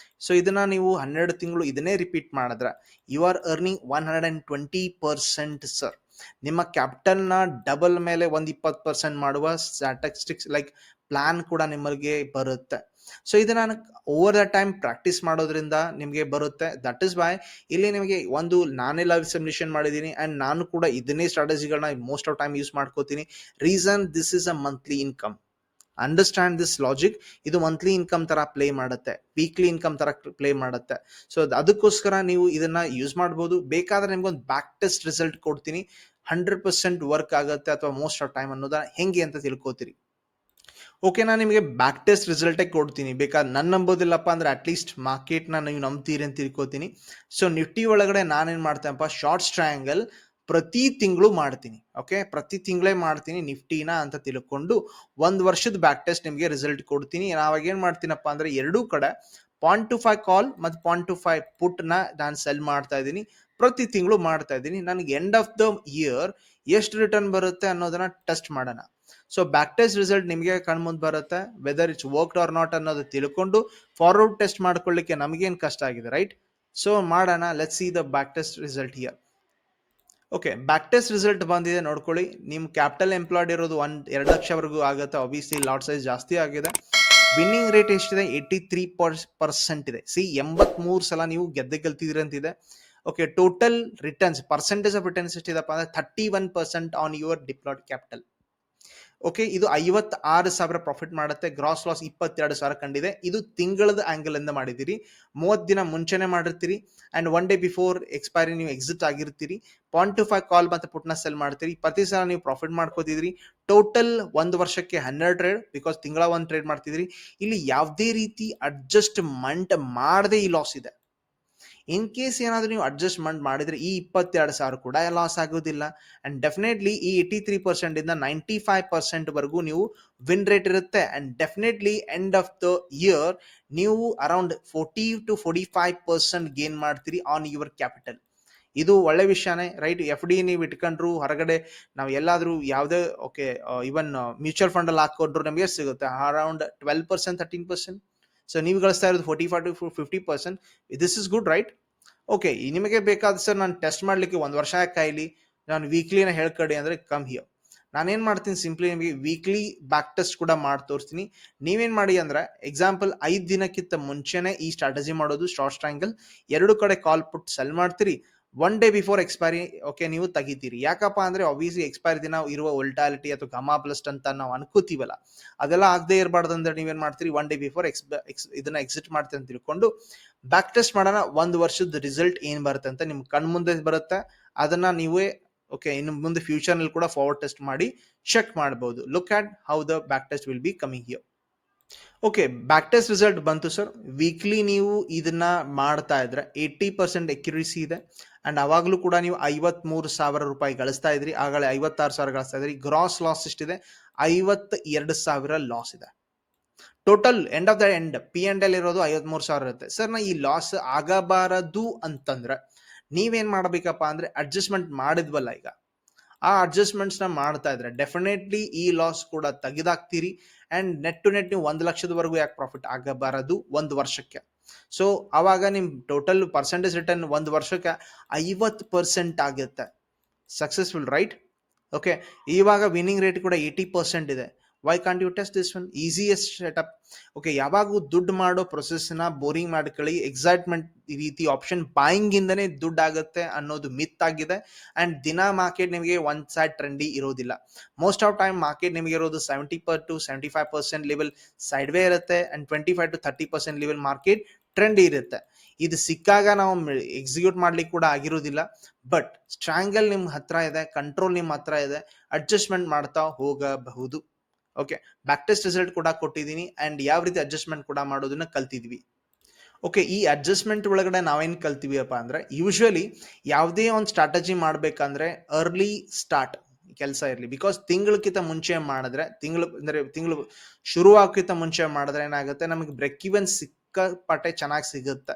ಸೊ ಇದನ್ನ ನೀವು 12 ತಿಂಗಳು ಇದನ್ನೇ ರಿಪೀಟ್ ಮಾಡಿದ್ರೆ ಯು ಆರ್ ಅರ್ನಿಂಗ್ 120% ಸರ್. ನಿಮ್ಮ ಕ್ಯಾಪಿಟಲ್ ನ ಡಬಲ್ ಮೇಲೆ 20% ಮಾಡುವ ಸ್ಟ್ಯಾಟಿಸ್ಟಿಕ್ಸ್ ಲೈಕ್ ಪ್ಲಾನ್ ಕೂಡ ನಿಮಗೆ ಬರುತ್ತೆ. ಸೊ ಇದನ್ನ ಓವರ್ ದ ಟೈಮ್ ಪ್ರಾಕ್ಟೀಸ್ ಮಾಡೋದ್ರಿಂದ ನಿಮಗೆ ಬರುತ್ತೆ. ದಟ್ ಇಸ್ ವೈ ಇಲ್ಲಿ ನಿಮಗೆ ಒಂದು ನಾನೇ ಲೈವ್ ಸಿಮ್ಯುಲೇಷನ್ ಮಾಡಿದ್ದೀನಿ ಅಂಡ್ ನಾನು ಕೂಡ ಇದನ್ನೇ ಸ್ಟ್ರಾಟಜಿಗಳನ್ನ ಮೋಸ್ಟ್ ಆಫ್ ಟೈಮ್ ಯೂಸ್ ಮಾಡ್ಕೋತೀನಿ. Reason this is a monthly income. Understand this logic. ಇದು ಮಂತ್ಲಿ ಇನ್ಕಮ್ ತರ ಪ್ಲೇ ಮಾಡುತ್ತೆ, ವೀಕ್ಲಿ ಇನ್ಕಮ್ ತರ ಪ್ಲೇ ಮಾಡುತ್ತೆ. ಸೊ ಅದಕ್ಕೋಸ್ಕರ ನೀವು ಇದನ್ನ ಯೂಸ್ ಮಾಡ್ಬೋದು. ಬೇಕಾದ್ರೆ ನಿಮ್ಗೊಂದು ಬ್ಯಾಕ್ ಟೆಸ್ಟ್ ರಿಸಲ್ಟ್ ಕೊಡ್ತೀನಿ, 100% ವರ್ಕ್ ಆಗುತ್ತೆ ಅಥವಾ ಮೋಸ್ಟ್ ಆಫ್ ಟೈಮ್ ಅನ್ನೋದ ಹೆಂಗೆ ಅಂತ ತಿಳ್ಕೊತೀರಿ. ಓಕೆ, ನಾನು ನಿಮಗೆ ಬ್ಯಾಕ್ ಟೆಸ್ಟ್ ರಿಸಲ್ಟೇ ಕೊಡ್ತೀನಿ. ಬೇಕಾದ್ರೆ ನನ್ನ ನಂಬೋದಿಲ್ಲಪ್ಪ ಅಂದ್ರೆ ಅಟ್ಲೀಸ್ಟ್ ಮಾರ್ಕೆಟ್ನ ನೀವು ನಂಬ್ತೀರಿ ಅಂತ ತಿಳ್ಕೊತೀನಿ. ಸೊ ನಿಫ್ಟಿ ಒಳಗಡೆ ನಾನೇನು ಮಾಡ್ತೇನಪ್ಪ, ಶಾರ್ಟ್ಸ್ ಟ್ರಯಾಂಗಲ್ ಪ್ರತಿ ತಿಂಗಳು ಮಾಡ್ತೀನಿ. ಓಕೆ, ಪ್ರತಿ ತಿಂಗಳೇ ಮಾಡ್ತೀನಿ ನಿಫ್ಟಿನ ಅಂತ ತಿಳ್ಕೊಂಡು 1 ವರ್ಷದ ಬ್ಯಾಕ್ ಟೆಸ್ಟ್ ನಿಮಗೆ ರಿಸಲ್ಟ್ ಕೊಡ್ತೀನಿ. ನಾವಾಗ ಏನು ಮಾಡ್ತೀನಪ್ಪ ಅಂದ್ರೆ ಎರಡೂ ಕಡೆ 0.25 ಕಾಲ್ ಮತ್ತು 0.25 ಪುಟ್ ನ ನಾನು ಸೆಲ್ ಮಾಡ್ತಾ ಇದ್ದೀನಿ. ಪ್ರತಿ ತಿಂಗಳು ಮಾಡ್ತಾ ಇದ್ದೀನಿ. ನನಗೆ ಎಂಡ್ ಆಫ್ ದ ಇಯರ್ ಎಷ್ಟು ರಿಟರ್ನ್ ಬರುತ್ತೆ ಅನ್ನೋದನ್ನ ಟೆಸ್ಟ್ ಮಾಡೋಣ. ಸೊ ಬ್ಯಾಕ್ ಟೆಸ್ಟ್ ರಿಸಲ್ಟ್ ನಿಮಗೆ ಕಣ್ಮುಂದ್ ಬರುತ್ತೆ. Whether it's worked or not ಅನ್ನೋದು ತಿಳ್ಕೊಂಡು ಫಾರ್ವರ್ಡ್ ಟೆಸ್ಟ್ ಮಾಡ್ಕೊಳ್ಳಿಕ್ಕೆ ನಮಗೇನು ಕಷ್ಟ ಆಗಿದೆ, ರೈಟ್? ಸೊ ಮಾಡೋಣ. Let's see the back test result here. Okay, back test result ಬಂದಿದೆ ನೋಡ್ಕೊಳ್ಳಿ. ನಿಮ್ಮ ಕ್ಯಾಪಿಟಲ್ ಎಂಪ್ಲಾಯ್ಡ್ ಇರೋದು 2 ಲಕ್ಷವರೆಗೂ ಆಗುತ್ತೆ. ಆಬ್ವಿಯಸ್ಲಿ ಲಾಟ್ ಸೈಜ್ ಜಾಸ್ತಿ ಆಗಿದೆ. ವಿನ್ನಿಂಗ್ ರೇಟ್ ಎಷ್ಟಿದೆ? 83% ಇದೆ. ಸಿ 83 ಸಲ ನೀವು ಗೆದ್ದಿದ್ರಿ ಅಂತಿದೆ. Okay, total returns percentage of returns ಎಷ್ಟಿದಪ್ಪ ಅಂದ್ರೆ 31% on your deployed capital. Okay, ಇದು 56,000 ಪ್ರಾಫಿಟ್ ಮಾಡುತ್ತೆ. ಗ್ರಾಸ್ ಲಾಸ್ 22,000 ಕಂಡಿದೆ. ಇದು ತಿಂಗಳದ ಆಂಗಲ್ ಇಂದ ಮಾಡಿದಿರಿ. 30 ದಿನ ಮುಂಚೆನೆ ಮಾಡಿರ್ತೀರಿ ಅಂಡ್ 1 ಡೇ ಬಿಫೋರ್ ಎಕ್ಸ್ಪೈರಿ ನೀವು ಎಕ್ಸಿಟ್ ಆಗಿರ್ತೀರಿ. 0.25 ಕಾಲ್ ಮತ್ತೆ ಪುಟ್ನ ಸೆಲ್ ಮಾಡ್ತೀರಿ. ಪ್ರತಿ ಸಲ ನೀವು ಪ್ರಾಫಿಟ್ ಮಾಡ್ಕೋತಿದ್ರಿ. ಟೋಟಲ್ ಒಂದು ವರ್ಷಕ್ಕೆ 12 ಟ್ರೇಡ್, ಬಿಕಾಸ್ ತಿಂಗಳ ಒಂದು ಟ್ರೇಡ್ ಮಾಡ್ತಿದ್ರಿ. ಇಲ್ಲಿ ಯಾವುದೇ ರೀತಿ ಅಡ್ಜಸ್ಟ್ಮೆಂಟ್ ಮಾಡದೆ ಈ ಲಾಸ್ ಇದೆ. ಇನ್ ಕೇಸ್ ಏನಾದರೂ ನೀವು ಅಡ್ಜಸ್ಟ್ಮೆಂಟ್ ಮಾಡಿದ್ರೆ ಈ 22,000 ಕೂಡ ಲಾಸ್ ಆಗೋದಿಲ್ಲ. ಅಂಡ್ ಡೆಫಿನೆಟ್ಲಿ ಈ 83% ಇಂದ 95% ವರೆಗೂ ನೀವು ವಿನ್ ರೇಟ್ ಇರುತ್ತೆ. And definitely end of the year ನೀವು ಅರೌಂಡ್ 40-45% ಗೇನ್ ಮಾಡ್ತೀರಿ ಆನ್ ಯುವರ್ ಕ್ಯಾಪಿಟಲ್. ಇದು ಒಳ್ಳೆ ವಿಷಯನೇ, ರೈಟ್? ಎಫ್ ಡಿ ನೀವು ಇಟ್ಕೊಂಡ್ರು, ಹೊರಗಡೆ ನಾವು ಎಲ್ಲಾದ್ರೂ ಯಾವುದೇ ಓಕೆ ಇವನ್ ಮ್ಯೂಚುವಲ್ ಫಂಡ್ ಅಲ್ಲಿ ಹಾಕೊಂಡ್ರು ನಮಗೆ ಸಿಗುತ್ತೆ ಅರೌಂಡ್ 12%, 13%. ಸೊ ನೀವು ಗಳಿಸ್ತಾ ಇರೋದು 45-50%. This is good, right? Okay, ನಿಮಗೆ ಬೇಕಾದ ಸರ್ ನಾನು ಟೆಸ್ಟ್ ಮಾಡ್ಲಿಕ್ಕೆ ಒಂದು ವರ್ಷ ಕಾಯಿಲಿ, ನಾನು ವೀಕ್ಲಿನ ಹೇಳ್ಕೊಡಿ ಅಂದ್ರೆ ಕಮ್ ಹಿಯರ್. ನಾನೇನ್ ಮಾಡ್ತೀನಿ, ಸಿಂಪ್ಲಿ ನಿಮಗೆ ವೀಕ್ಲಿ ಬ್ಯಾಕ್ ಟೆಸ್ಟ್ ಕೂಡ ಮಾಡಿ ತೋರಿಸ್ತೀನಿ. ನೀವೇನ್ ಮಾಡಿ ಅಂದ್ರೆ ಎಕ್ಸಾಂಪಲ್ 5 ದಿನಕ್ಕಿಂತ ಮುಂಚೆನೆ ಈ ಸ್ಟ್ರಾಟಜಿ ಮಾಡೋದು. ಶಾರ್ಟ್ ಟ್ರಯಾಂಗಲ್ 2 ಕಡೆ ಕಾಲ್ ಪುಟ್ ಸೆಲ್ ಮಾಡ್ತೀರಿ. 1 ಡೇ ಬಿಫೋರ್ ಎಕ್ಸ್ಪೈರಿ ಓಕೆ ನೀವು ತೆಗಿತೀರಿ. ಯಾಕಪ್ಪ ಅಂದ್ರೆ ಆಬ್ವಿಯಸ್ಲಿ ಎಕ್ಸ್ಪೈರಿ ದಿನ ಇರುವ ವೊಲ್ಟಾಲಿಟಿ ಅಥವಾ ಗಮಾ ಪ್ಲಸ್ ಅಂತ ನಾವು ಅನ್ಕೋತೀವಲ್ಲ, ಅದೆಲ್ಲ ಆಗದೆ ಇರಬಾರ್ದು ಅಂದ್ರೆ ನೀವೇನ್ ಮಾಡ್ತೀರಿ, 1 ಡೇ ಬಿಫೋರ್ ಇದನ್ನ ಎಕ್ಸಿಟ್ ಮಾಡ್ತೀರಿ ಅಂತ ತಿಳ್ಕೊಂಡು ಬ್ಯಾಕ್ ಟೆಸ್ಟ್ ಮಾಡೋಣ. 1 ವರ್ಷದ ರಿಸಲ್ಟ್ ಏನ್ ಬರುತ್ತೆ ಅಂತ ನಿಮ್ ಕಣ್ ಮುಂದೆ ಬರುತ್ತೆ. ಅದನ್ನ ನೀವೇ ಓಕೆ ಇನ್ನು ಮುಂದೆ ಫ್ಯೂಚರ್ ನಲ್ಲಿ ಕೂಡ ಫಾರ್ವರ್ಡ್ ಟೆಸ್ಟ್ ಮಾಡಿ ಚೆಕ್ ಮಾಡಬಹುದು. Look at how the back test will be coming here. Okay, back test result ಬಂತು ಸರ್. ವೀಕ್ಲಿ ನೀವು ಇದನ್ನ ಮಾಡ್ತಾ ಇದ್ರೆ 80% ಅಕ್ಯುರೇಸಿ ಇದೆ. ಅಂಡ್ ಅವಾಗ್ಲೂ ಕೂಡ ನೀವು 53,000 ರೂಪಾಯಿ ಗಳಿಸ್ತಾ ಇದ್ರಿ. ಆಗಲೇ 56,000 ಗಳಿಸ್ತಾ ಇದ್ರಿ. ಗ್ರಾಸ್ ಲಾಸ್ ಎಷ್ಟಿದೆ? 52,000 ಲಾಸ್ ಇದೆ. Total end of the end P&L ಇರೋದು 53,000 ಇರುತ್ತೆ. ಸರ್ ನಾ ಈ ಲಾಸ್ ಆಗಬಾರದು ಅಂತಂದ್ರೆ ನೀವೇನ್ ಮಾಡ್ಬೇಕಪ್ಪ ಅಂದ್ರೆ ಅಡ್ಜಸ್ಟ್ಮೆಂಟ್ ಮಾಡಿದ್ವಲ್ಲ ಈಗ, ಆ ಅಡ್ಜಸ್ಟ್ಮೆಂಟ್ಸ್ ನ ಮಾಡ್ತಾ ಇದ್ರೆ ಡೆಫಿನೆಟ್ಲಿ ಈ ಲಾಸ್ ಕೂಡ ತೆಗೆದಾಕ್ತೀರಿ. ಅಂಡ್ ನೆಟ್ ಟು ನೆಟ್ ನೀವು 1 ಲಕ್ಷದವರೆಗೂ ಯಾಕೆ ಪ್ರಾಫಿಟ್ ಆಗಬಾರದು ಒಂದು ವರ್ಷಕ್ಕೆ? ಸೊ ಅವಾಗ ನಿಮ್ ಟೋಟಲ್ ಪರ್ಸೆಂಟೇಜ್ ರಿಟರ್ನ್ ಒಂದು ವರ್ಷಕ್ಕೆ 50% ಆಗುತ್ತೆ. Successful, right? ಓಕೆ, ಇವಾಗ ವಿನ್ನಿಂಗ್ ರೇಟ್ ಕೂಡ 80% ಇದೆ. Why can't you test this one? Easiest setup. Okay, ಯಾವಾಗೂ ದುಡ್ಡು ಮಾಡೋ ಪ್ರೊಸೆಸ್ ನ ಬೋರಿಂಗ್ ಮಾಡ್ಕೊಳ್ಳಿ. ಎಕ್ಸೈಟ್ಮೆಂಟ್ ಈ ರೀತಿ ಆಪ್ಷನ್ ಬಾಯಿಂಗ್ ಇಂದನೇ ದುಡ್ಡು ಆಗುತ್ತೆ ಅನ್ನೋದು ಮಿತ್ ಆಗಿದೆ. ಅಂಡ್ ದಿನ ಮಾರ್ಕೆಟ್ ನಿಮಗೆ ಒನ್ ಸೈಡ್ ಟ್ರೆಂಡಿ ಇರೋದಿಲ್ಲ. ಮೋಸ್ಟ್ ಆಫ್ ಟೈಮ್ ಮಾರ್ಕೆಟ್ ನಿಮಗೆ ಇರೋದು 70-75% ಲೆವೆಲ್ ಸೈಡ್ ವೇ ಇರುತ್ತೆ. ಅಂಡ್ 25-30% ಲೆವೆಲ್ ಮಾರ್ಕೆಟ್ ಟ್ರೆಂಡ್ ಇರುತ್ತೆ. ಇದು ಸಿಕ್ಕಾಗ ನಾವು ಎಕ್ಸಿಕ್ಯೂಟ್ ಮಾಡ್ಲಿಕ್ಕೆ ಕೂಡ ಆಗಿರೋದಿಲ್ಲ. ಬಟ್ ಸ್ಟ್ರಾಂಗಲ್ ನಿಮ್ ಹತ್ರ ಇದೆ, ಕಂಟ್ರೋಲ್ ನಿಮ್ ಹತ್ರ ಇದೆ, ಅಡ್ಜಸ್ಟ್ಮೆಂಟ್ ಮಾಡ್ತಾ ಹೋಗಬಹುದು. ಓಕೆ, ಬ್ಯಾಕ್ ಟೆಸ್ಟ್ ರಿಸಲ್ಟ್ ಕೂಡ ಕೊಟ್ಟಿದ್ದೀನಿ ಅಂಡ್ ಯಾವ ರೀತಿ ಅಡ್ಜಸ್ಟ್ಮೆಂಟ್ ಕೂಡ ಮಾಡೋದನ್ನ ಕಲ್ತಿದ್ವಿ. ಓಕೆ, ಈ ಅಡ್ಜಸ್ಟ್ಮೆಂಟ್ ಒಳಗಡೆ ನಾವೇನ್ ಕಲ್ತೀವಿಯಪ್ಪ ಅಂದ್ರೆ ಯೂಶುವಲಿ ಯಾವುದೇ ಒಂದು ಸ್ಟ್ರಾಟಜಿ ಮಾಡ್ಬೇಕಂದ್ರೆ ಅರ್ಲಿ ಸ್ಟಾರ್ಟ್ ಕೆಲಸ ಇರಲಿ. ಬಿಕಾಸ್ ತಿಂಗಳಕ್ಕಿಂತ ಮುಂಚೆ ಮಾಡಿದ್ರೆ ತಿಂಗಳು ಶುರು ಆಗೋಕ್ಕಿಂತ ಮುಂಚೆ ಮಾಡಿದ್ರೆ ಏನಾಗುತ್ತೆ, ನಮಗೆ ಬ್ರೇಕ್ ಈವನ್ ಸಿಕ್ಕಾಪಟ್ಟೆ ಚೆನ್ನಾಗಿ ಸಿಗುತ್ತೆ.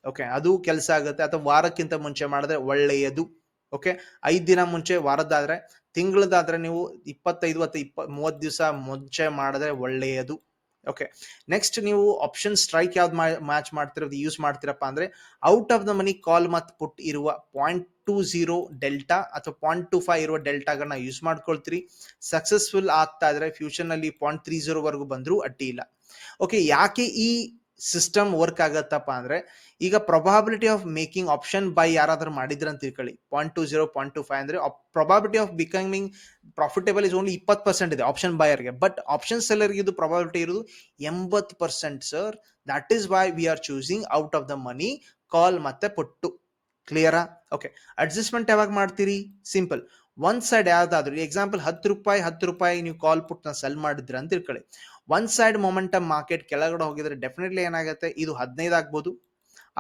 ಓಕೆ, ಅದು ಕೆಲಸ ಆಗುತ್ತೆ. ಅಥವಾ ವಾರಕ್ಕಿಂತ ಮುಂಚೆ ಮಾಡಿದ್ರೆ ಒಳ್ಳೆಯದು. ಓಕೆ, 5 ದಿನ ಮುಂಚೆ, ವಾರದ್ದಾದ್ರೆ, ತಿಂಗಳದಾದ್ರೆ ನೀವು 25 ಅಥವಾ 30 ದಿವಸ ಮುಂಚೆ ಮಾಡಿದ್ರೆ ಒಳ್ಳೆಯದು. ಓಕೆ, ನೆಕ್ಸ್ಟ್ ನೀವು ಆಪ್ಷನ್ ಸ್ಟ್ರೈಕ್ ಯಾವ್ದು ಮ್ಯಾಚ್ ಮಾಡ್ತಿರೋದು ಯೂಸ್ ಮಾಡ್ತೀರಪ್ಪ ಅಂದ್ರೆ ಔಟ್ ಆಫ್ ದ ಮನಿ ಕಾಲ್ ಮತ್ತು ಪುಟ್ ಇರುವ 0.20 ಡೆಲ್ಟಾ ಅಥವಾ 0.25 ಇರುವ ಡೆಲ್ಟಾಗಳನ್ನ ಯೂಸ್ ಮಾಡ್ಕೊಳ್ತೀರಿ. ಸಕ್ಸಸ್ಫುಲ್ ಆಗ್ತಾ ಇದ್ರೆ ಫ್ಯೂಚರ್ ನಲ್ಲಿ 0.30 ವರೆಗೂ ಬಂದ್ರು ಅಡ್ಡಿ ಇಲ್ಲ. ಓಕೆ, ಯಾಕೆ ಈ ಸಿಸ್ಟಮ್ ವರ್ಕ್ ಆಗತ್ತಪ್ಪ ಅಂದ್ರೆ ಈಗ probability of making option buy ಯಾರಾದ್ರೂ ಮಾಡಿದ್ರ ಅಂತ ತಿಳ್ಕೊಳ್ಳಿ, 0.20 0.25 ಅಂದ್ರೆ probability of becoming profitable is only 20% ಇದೆ ಆಪ್ಷನ್ ಬೈಯರ್ಗೆ. ಬಟ್ ಆಪ್ಷನ್ ಸೆಲ್ಲರ್ಗೆ ಇದು ಪ್ರೊಬಾಬಿಲಿಟಿ ಇರೋದು 80%. Sir, that is why we are choosing out of the money call ಮತ್ತೆ ಪುಟ್ಟು. ಕ್ಲಿಯರಾ? ಓಕೆ, ಅಡ್ಜಸ್ಟ್ಮೆಂಟ್ ಯಾವಾಗ ಮಾಡ್ತೀರಿ? ಸಿಂಪಲ್, ಒಂದ್ ಸೈಡ್ ಯಾವ್ದಾದ್ರು ಎಕ್ಸಾಂಪಲ್ 10 ರೂಪಾಯಿ ನೀವು ಕಾಲ್ ಪುಟ್ ನ ಸೆಲ್ ಮಾಡಿದ್ರ ಅಂತ ತಿಳ್ಕೊಳ್ಳಿ. ಒಂದ್ ಸೈಡ್ ಮೊಮೆಂಟಮ್ ಮಾರ್ಕೆಟ್ ಕೆಳಗಡೆ ಹೋಗಿದ್ರೆ ಡೆಫಿನೆಟ್ಲಿ ಏನಾಗುತ್ತೆ, ಇದು 15 ಆಗ್ಬೋದು,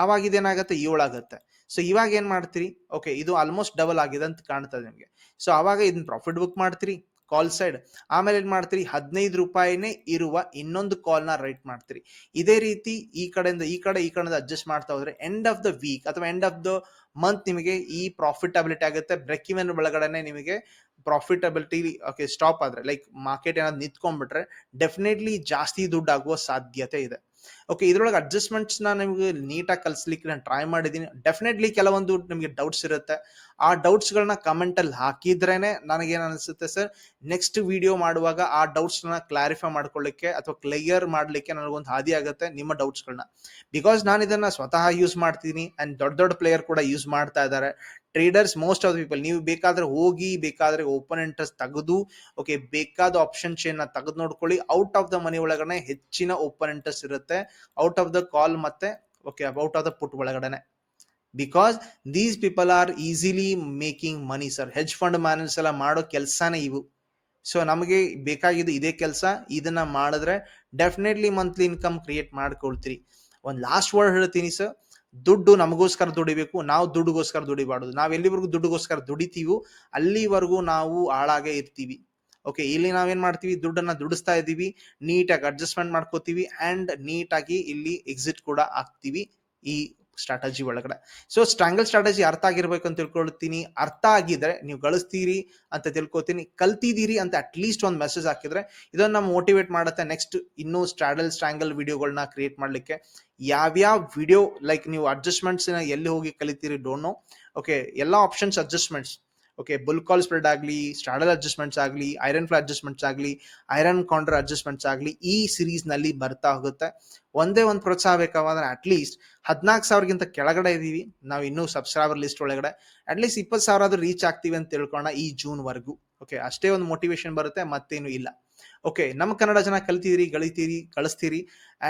ಆವಾಗ ಇದೇನಾಗುತ್ತೆ 7 ಆಗುತ್ತೆ. ಸೊ ಇವಾಗ ಏನ್ ಮಾಡ್ತೀರಿ? ಓಕೆ, ಇದು ಆಲ್ಮೋಸ್ಟ್ ಡಬಲ್ ಆಗಿದೆ ಅಂತ ಕಾಣ್ತದೆ ನಿಮಗೆ. ಸೊ ಅವಾಗ ಇದನ್ನ ಪ್ರಾಫಿಟ್ ಬುಕ್ ಮಾಡ್ತೀರಿ ಕಾಲ್ ಸೈಡ್. ಆಮೇಲೆ ಏನ್ ಮಾಡ್ತೀರಿ, 15 ರೂಪಾಯಿನೇ ಇರುವ ಇನ್ನೊಂದು ಕಾಲ್ ನ ರೈಟ್ ಮಾಡ್ತೀರಿ. ಇದೇ ರೀತಿ ಈ ಕಡೆಯಿಂದ ಈ ಕಡೆಯಿಂದ ಅಡ್ಜಸ್ಟ್ ಮಾಡ್ತಾ ಹೋದ್ರೆ ಎಂಡ್ ಆಫ್ ದ ವೀಕ್ ಅಥವಾ ಎಂಡ್ ಆಫ್ ದ ಮಂತ್ ನಿಮಗೆ ಈ ಪ್ರಾಫಿಟಬಿಲಿಟಿ ಆಗುತ್ತೆ. ಬ್ರೇಕ್ ಇವನ್ ಒಳಗಡೆ ನಿಮಗೆ ಪ್ರಾಫಿಟಬಿಲಿಟಿ ಓಕೆ ಸ್ಟಾಪ್ ಆದ್ರೆ, ಲೈಕ್ ಮಾರ್ಕೆಟ್ ಏನಾದ್ರು ನಿಂತ್ಕೊಂಡ್ಬಿಟ್ರೆ ಡೆಫಿನೆಟ್ಲಿ ಜಾಸ್ತಿ ದುಡ್ಡು ಆಗುವ ಸಾಧ್ಯತೆ ಇದೆ. ಓಕೆ, ಇದ್ರೊಳಗೆ ಅಡ್ಜಸ್ಟ್ಮೆಂಟ್ಸ್ ನಿಮಗೆ ನೀಟಾಗಿ ಕಲಿಸ್ಲಿಕ್ಕೆ ನಾನು ಟ್ರೈ ಮಾಡಿದ್ದೀನಿ. ಡೆಫಿನೆಟ್ಲಿ ಕೆಲವೊಂದು ನಿಮಗೆ ಡೌಟ್ಸ್ ಇರುತ್ತೆ, ಆ ಡೌಟ್ಸ್ಗಳನ್ನ ಕಮೆಂಟಲ್ಲಿ ಹಾಕಿದ್ರೇನೆ ನನಗೇನು ಅನಿಸುತ್ತೆ ಸರ್, ನೆಕ್ಸ್ಟ್ ವಿಡಿಯೋ ಮಾಡುವಾಗ ಆ ಡೌಟ್ಸ್ನ ಕ್ಲಾರಿಫೈ ಮಾಡ್ಕೊಳ್ಳಿಕ್ಕೆ ಅಥವಾ ಕ್ಲಿಯರ್ ಮಾಡಲಿಕ್ಕೆ ನನಗೊಂದು ಹಾದಿ ಆಗುತ್ತೆ ನಿಮ್ಮ ಡೌಟ್ಸ್ಗಳನ್ನ. ಬಿಕಾಸ್ ನಾನು ಇದನ್ನ ಸ್ವತಃ ಯೂಸ್ ಮಾಡ್ತೀನಿ ಅಂಡ್ ದೊಡ್ಡ ದೊಡ್ಡ ಪ್ಲೇಯರ್ ಕೂಡ ಯೂಸ್ ಮಾಡ್ತಾ ಇದ್ದಾರೆ. Traders most of the people, ನೀವು ಬೇಕಾದ್ರೆ ಹೋಗಿ ಬೇಕಾದ್ರೆ ಓಪನ್ ಇಂಟ್ರೆಸ್ಟ್ ತೆಗೆದು ಓಕೆ ಬೇಕಾದ ಆಪ್ಷನ್ ಚೈನ್ ತೆಗೆದು ನೋಡ್ಕೊಳ್ಳಿ. ಔಟ್ ಆಫ್ ದ ಮನಿ ಒಳಗಡೆ ಹೆಚ್ಚಿನ ಓಪನ್ ಇಂಟ್ರೆಸ್ಟ್ ಇರುತ್ತೆ, ಔಟ್ ಆಫ್ ದ ಕಾಲ್ ಮತ್ತೆ ಓಕೆ ಔಟ್ ಆಫ್ ದ ಪುಟ್ ಒಳಗಡೆ. Because these people are easily making money sir. Hedge fund managers ಎಲ್ಲ ಮಾಡೋ ಕೆಲಸನೇ ಇವು. ಸೊ ನಮಗೆ ಬೇಕಾಗಿದ್ದು ಇದೇ ಕೆಲಸ. ಇದನ್ನ ಮಾಡಿದ್ರೆ ಡೆಫಿನೆಟ್ಲಿ ಮಂತ್ಲಿ ಇನ್ಕಮ್ ಕ್ರಿಯೇಟ್ ಮಾಡ್ಕೊಳ್ತೀರಿ. ಒಂದು ಲಾಸ್ಟ್ ವರ್ಡ್ ಹೇಳ್ತೀನಿ ಸರ್, ದುಡ್ಡು ನಮಗೋಸ್ಕರ ದುಡಿಬೇಕು, ನಾವು ದುಡ್ಡುಗೋಸ್ಕರ ದುಡಿಬಾರ್ದು. ನಾವು ಎಲ್ಲಿವರೆಗೂ ದುಡ್ಡುಗೋಸ್ಕರ ದುಡಿತೀವೋ ಅಲ್ಲಿವರೆಗೂ ನಾವು ಹಾಳಾಗೇ ಇರ್ತೀವಿ. ಓಕೆ, ಇಲ್ಲಿ ನಾವೇನ್ ಮಾಡ್ತೀವಿ, ದುಡ್ಡನ್ನ ದುಡಿಸ್ತಾ ಇದ್ದೀವಿ, ನೀಟಾಗಿ ಅಡ್ಜಸ್ಟ್ಮೆಂಟ್ ಮಾಡ್ಕೋತೀವಿ ಅಂಡ್ ನೀಟಾಗಿ ಇಲ್ಲಿ ಎಕ್ಸಿಟ್ ಕೂಡ ಆಗ್ತೀವಿ ಈ ಸ್ಟ್ರಾಟಜಿ ಒಳಗಡೆ. ಸೊ ಸ್ಟ್ರಾಂಗಲ್ ಸ್ಟ್ರಾಟಜಿ ಅರ್ಥ ಆಗಿರ್ಬೇಕು ಅಂತ ತಿಳ್ಕೊಳ್ತೀನಿ. ಅರ್ಥ ಆಗಿದ್ರೆ ನೀವು ಗಳಿಸ್ತೀರಿ ಅಂತ ತಿಳ್ಕೊತೀನಿ, ಕಲ್ತಿದ್ದೀರಿ ಅಂತ ಅಟ್ಲೀಸ್ಟ್ ಒಂದು ಮೆಸೇಜ್ ಹಾಕಿದ್ರೆ ಇದನ್ನ ನಮ್ಗೆ ಮೋಟಿವೇಟ್ ಮಾಡುತ್ತೆ ನೆಕ್ಸ್ಟ್ ಇನ್ನೂ ಸ್ಟ್ರಾಂಗಲ್ ವಿಡಿಯೋಗಳನ್ನ ಕ್ರಿಯೇಟ್ ಮಾಡ್ಲಿಕ್ಕೆ. ಯಾವ್ಯಾವ ವಿಡಿಯೋ ಲೈಕ್ ನೀವು ಅಡ್ಜಸ್ಟ್ಮೆಂಟ್ಸ್ ಎಲ್ಲಿ ಹೋಗಿ ಕಲಿತೀರಿ ಡೋಂಟ್ ನೋ. ಓಕೆ, ಎಲ್ಲ ಆಪ್ಷನ್ಸ್ ಅಡ್ಜಸ್ಟ್ಮೆಂಟ್ಸ್, ಓಕೆ ಬುಲ್ ಕಾಲ್ ಸ್ಪ್ರೆಡ್ ಆಗಲಿ, ಸ್ಟ್ರಾಡಲ್ ಅಡ್ಜಸ್ಟ್ಮೆಂಟ್ಸ್ ಆಗಲಿ, ಐರನ್ ಫ್ಲೈ ಅಡ್ಜಸ್ಟ್ಮೆಂಟ್ಸ್ ಆಗಲಿ, ಐರನ್ ಕೌಂಟರ್ ಅಡ್ಜಸ್ಟ್ಮೆಂಟ್ಸ್ ಆಗಲಿ ಈ ಸಿರೀಸ್ ನಲ್ಲಿ ಬರ್ತಾ ಹೋಗುತ್ತೆ. ಒಂದೇ ಒಂದು ಪ್ರೋತ್ಸಾಹ ಬೇಕಾದ್ರೆ ಅಟ್ಲೀಸ್ಟ್ 14,000ಗಿಂತ ಕೆಳಗಡೆ ಇದೀವಿ ನಾವು, ಇನ್ನೂ ಸಬ್ಸ್ಕ್ರೈಬರ್ ಲಿಸ್ಟ್ ಒಳಗಡೆ ಅಟ್ಲೀಸ್ಟ್ 20,000 ಆದ್ರೂ ರೀಚ್ ಆಗ್ತೀವಿ ಅಂತ ತಿಳ್ಕೊಳ್ಳೋಣ ಈ ಜೂನ್ ವರೆಗೂ. ಓಕೆ, ಅಷ್ಟೇ ಒಂದು ಮೋಟಿವೇಶನ್ ಬರುತ್ತೆ, ಮತ್ತೇನು ಇಲ್ಲ. ಓಕೆ, ನಮ್ಮ ಕನ್ನಡ ಜನ ಕಲ್ತಿದ್ದೀರಿ, ಕಳಿಸ್ತೀರಿ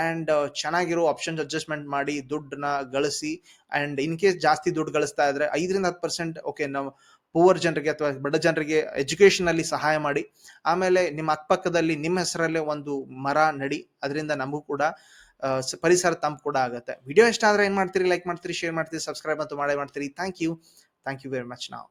ಅಂಡ್ ಚೆನ್ನಾಗಿರೋ ಆಪ್ಷನ್ಸ್ ಅಡ್ಜಸ್ಟ್ಮೆಂಟ್ ಮಾಡಿ ದುಡ್ಡನ್ನ ಗಳಿಸಿ. ಅಂಡ್ ಇನ್ ಕೇಸ್ ಜಾಸ್ತಿ ದುಡ್ಡು ಗಳಿಸ್ತಾ ಇದ್ರೆ 5-10% ಓಕೆ ನಾವು ಪೂವರ್ ಜನರಿಗೆ ಅಥವಾ ಬಡ ಜನರಿಗೆ ಎಜುಕೇಶನ್ ಅಲ್ಲಿ ಸಹಾಯ ಮಾಡಿ. ಆಮೇಲೆ ನಿಮ್ಮ ಅಕ್ಕಪಕ್ಕದಲ್ಲಿ ನಿಮ್ಮ ಹೆಸರಲ್ಲೇ ಒಂದು ಮರ ನಡಿ, ಅದರಿಂದ ನಮಗೂ ಕೂಡ ಪರಿಸರ ತಂಪು ಕೂಡ ಆಗುತ್ತೆ. ವಿಡಿಯೋ ಇಷ್ಟ ಆದ್ರೆ ಏನ್ ಮಾಡ್ತೀರಿ, ಲೈಕ್ ಮಾಡ್ತೀರಿ, ಶೇರ್ ಮಾಡ್ತೀರಿ, ಸಬ್ಸ್ಕ್ರೈಬ್ ಅಂತೂ ಮಾಡೇ ಮಾಡ್ತೀರಿ. Thank you very much. ನಾವು